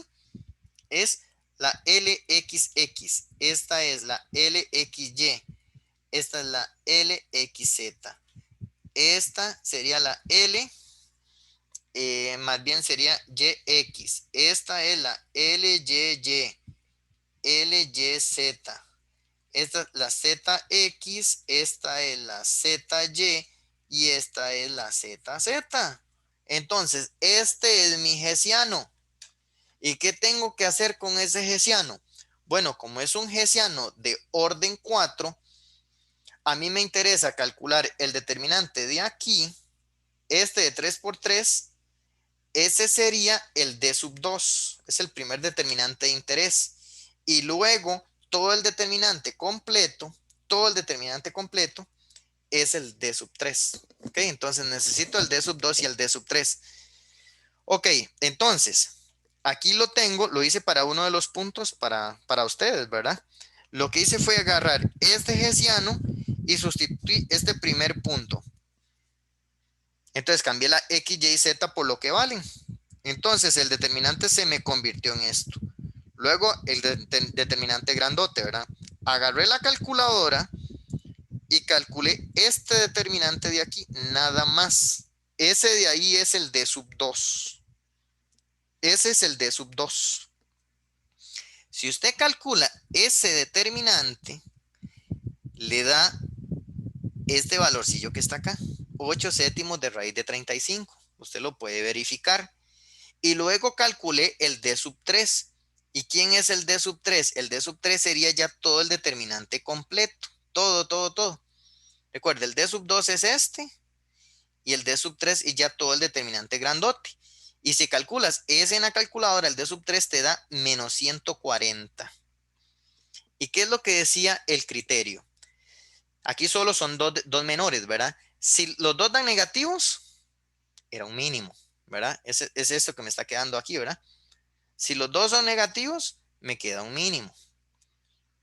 es la LXX. Esta es la LXY. Esta es la LXZ. Esta sería la L, más bien sería YX. Esta es la LYY, LYZ. Esta es la ZX, esta es la ZY y esta es la ZZ. Entonces, este es mi hessiano. ¿Y qué tengo que hacer con ese hessiano? Bueno, como es un hessiano de orden 4, a mí me interesa calcular el determinante de aquí, este de 3 por 3. Ese sería el D sub 2, es el primer determinante de interés. Y luego todo el determinante completo es el D sub 3. ¿Ok? Entonces necesito el D sub 2 y el D sub 3. Ok, entonces, aquí lo tengo, lo hice para uno de los puntos para ustedes, ¿verdad? Lo que hice fue agarrar este hessiano y sustituí este primer punto. Entonces cambié la X, Y, Z por lo que valen. Entonces el determinante se me convirtió en esto. Luego el determinante grandote, ¿verdad? Agarré la calculadora y calculé este determinante de aquí, nada más. Ese de ahí es el D sub 2. Ese es el D sub 2. Si usted calcula ese determinante, le da este valorcillo que está acá, 8 séptimos de raíz de 35. Usted lo puede verificar. Y luego calculé el D sub 3. ¿Y quién es el D sub 3? El D sub 3 sería ya todo el determinante completo. Todo, todo, todo. Recuerda, el D sub 2 es este. Y el D sub 3 y ya todo el determinante grandote. Y si calculas ese en la calculadora, el D sub 3 te da menos 140. ¿Y qué es lo que decía el criterio? Aquí solo son dos menores, ¿verdad? Si los dos dan negativos, era un mínimo, ¿verdad? Es esto que me está quedando aquí, ¿verdad? Si los dos son negativos, me queda un mínimo.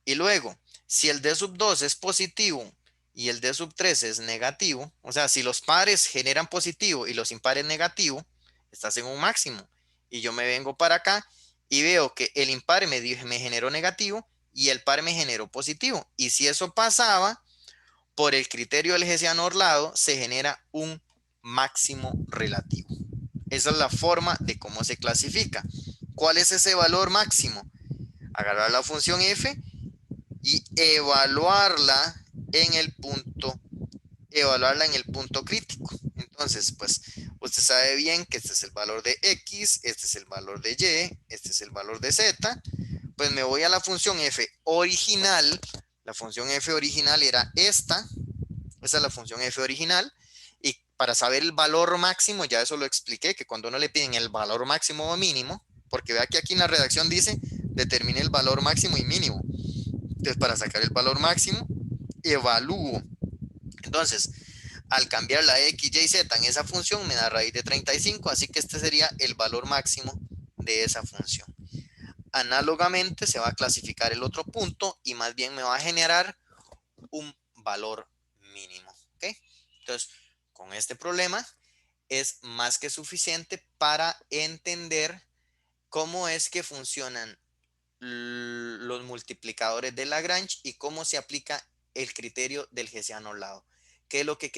Y luego, si el D sub 2 es positivo y el D sub 3 es negativo, o sea, si los pares generan positivo y los impares negativo, estás en un máximo. Y yo me vengo para acá y veo que el impar me generó negativo y el par me generó positivo. Y si eso pasaba, por el criterio del hessiano orlado, se genera un máximo relativo. Esa es la forma de cómo se clasifica. ¿Cuál es ese valor máximo? Agarrar la función f y evaluarla en el punto crítico. Entonces, pues usted sabe bien que este es el valor de x, este es el valor de y, este es el valor de z. Pues me voy a la función f original. La función f original era esta. Esa es la función f original. Y para saber el valor máximo, ya eso lo expliqué, que cuando uno le piden el valor máximo o mínimo, porque vea que aquí en la redacción dice, determine el valor máximo y mínimo. Entonces, para sacar el valor máximo, evalúo. Entonces, al cambiar la x, y, z en esa función, me da raíz de 35, así que este sería el valor máximo de esa función. Análogamente, se va a clasificar el otro punto y más bien me va a generar un valor mínimo. ¿Ok? Entonces, con este problema es más que suficiente para entender cómo es que funcionan los multiplicadores de Lagrange y cómo se aplica el criterio del hessiano orlado. ¿Qué es lo que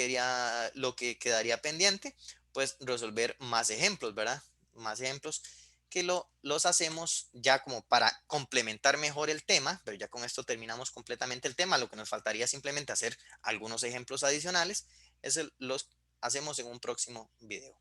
quedaría pendiente? Pues resolver más ejemplos, ¿verdad? Más ejemplos que los hacemos ya como para complementar mejor el tema, pero ya con esto terminamos completamente el tema. Lo que nos faltaría simplemente hacer algunos ejemplos adicionales, los hacemos en un próximo video.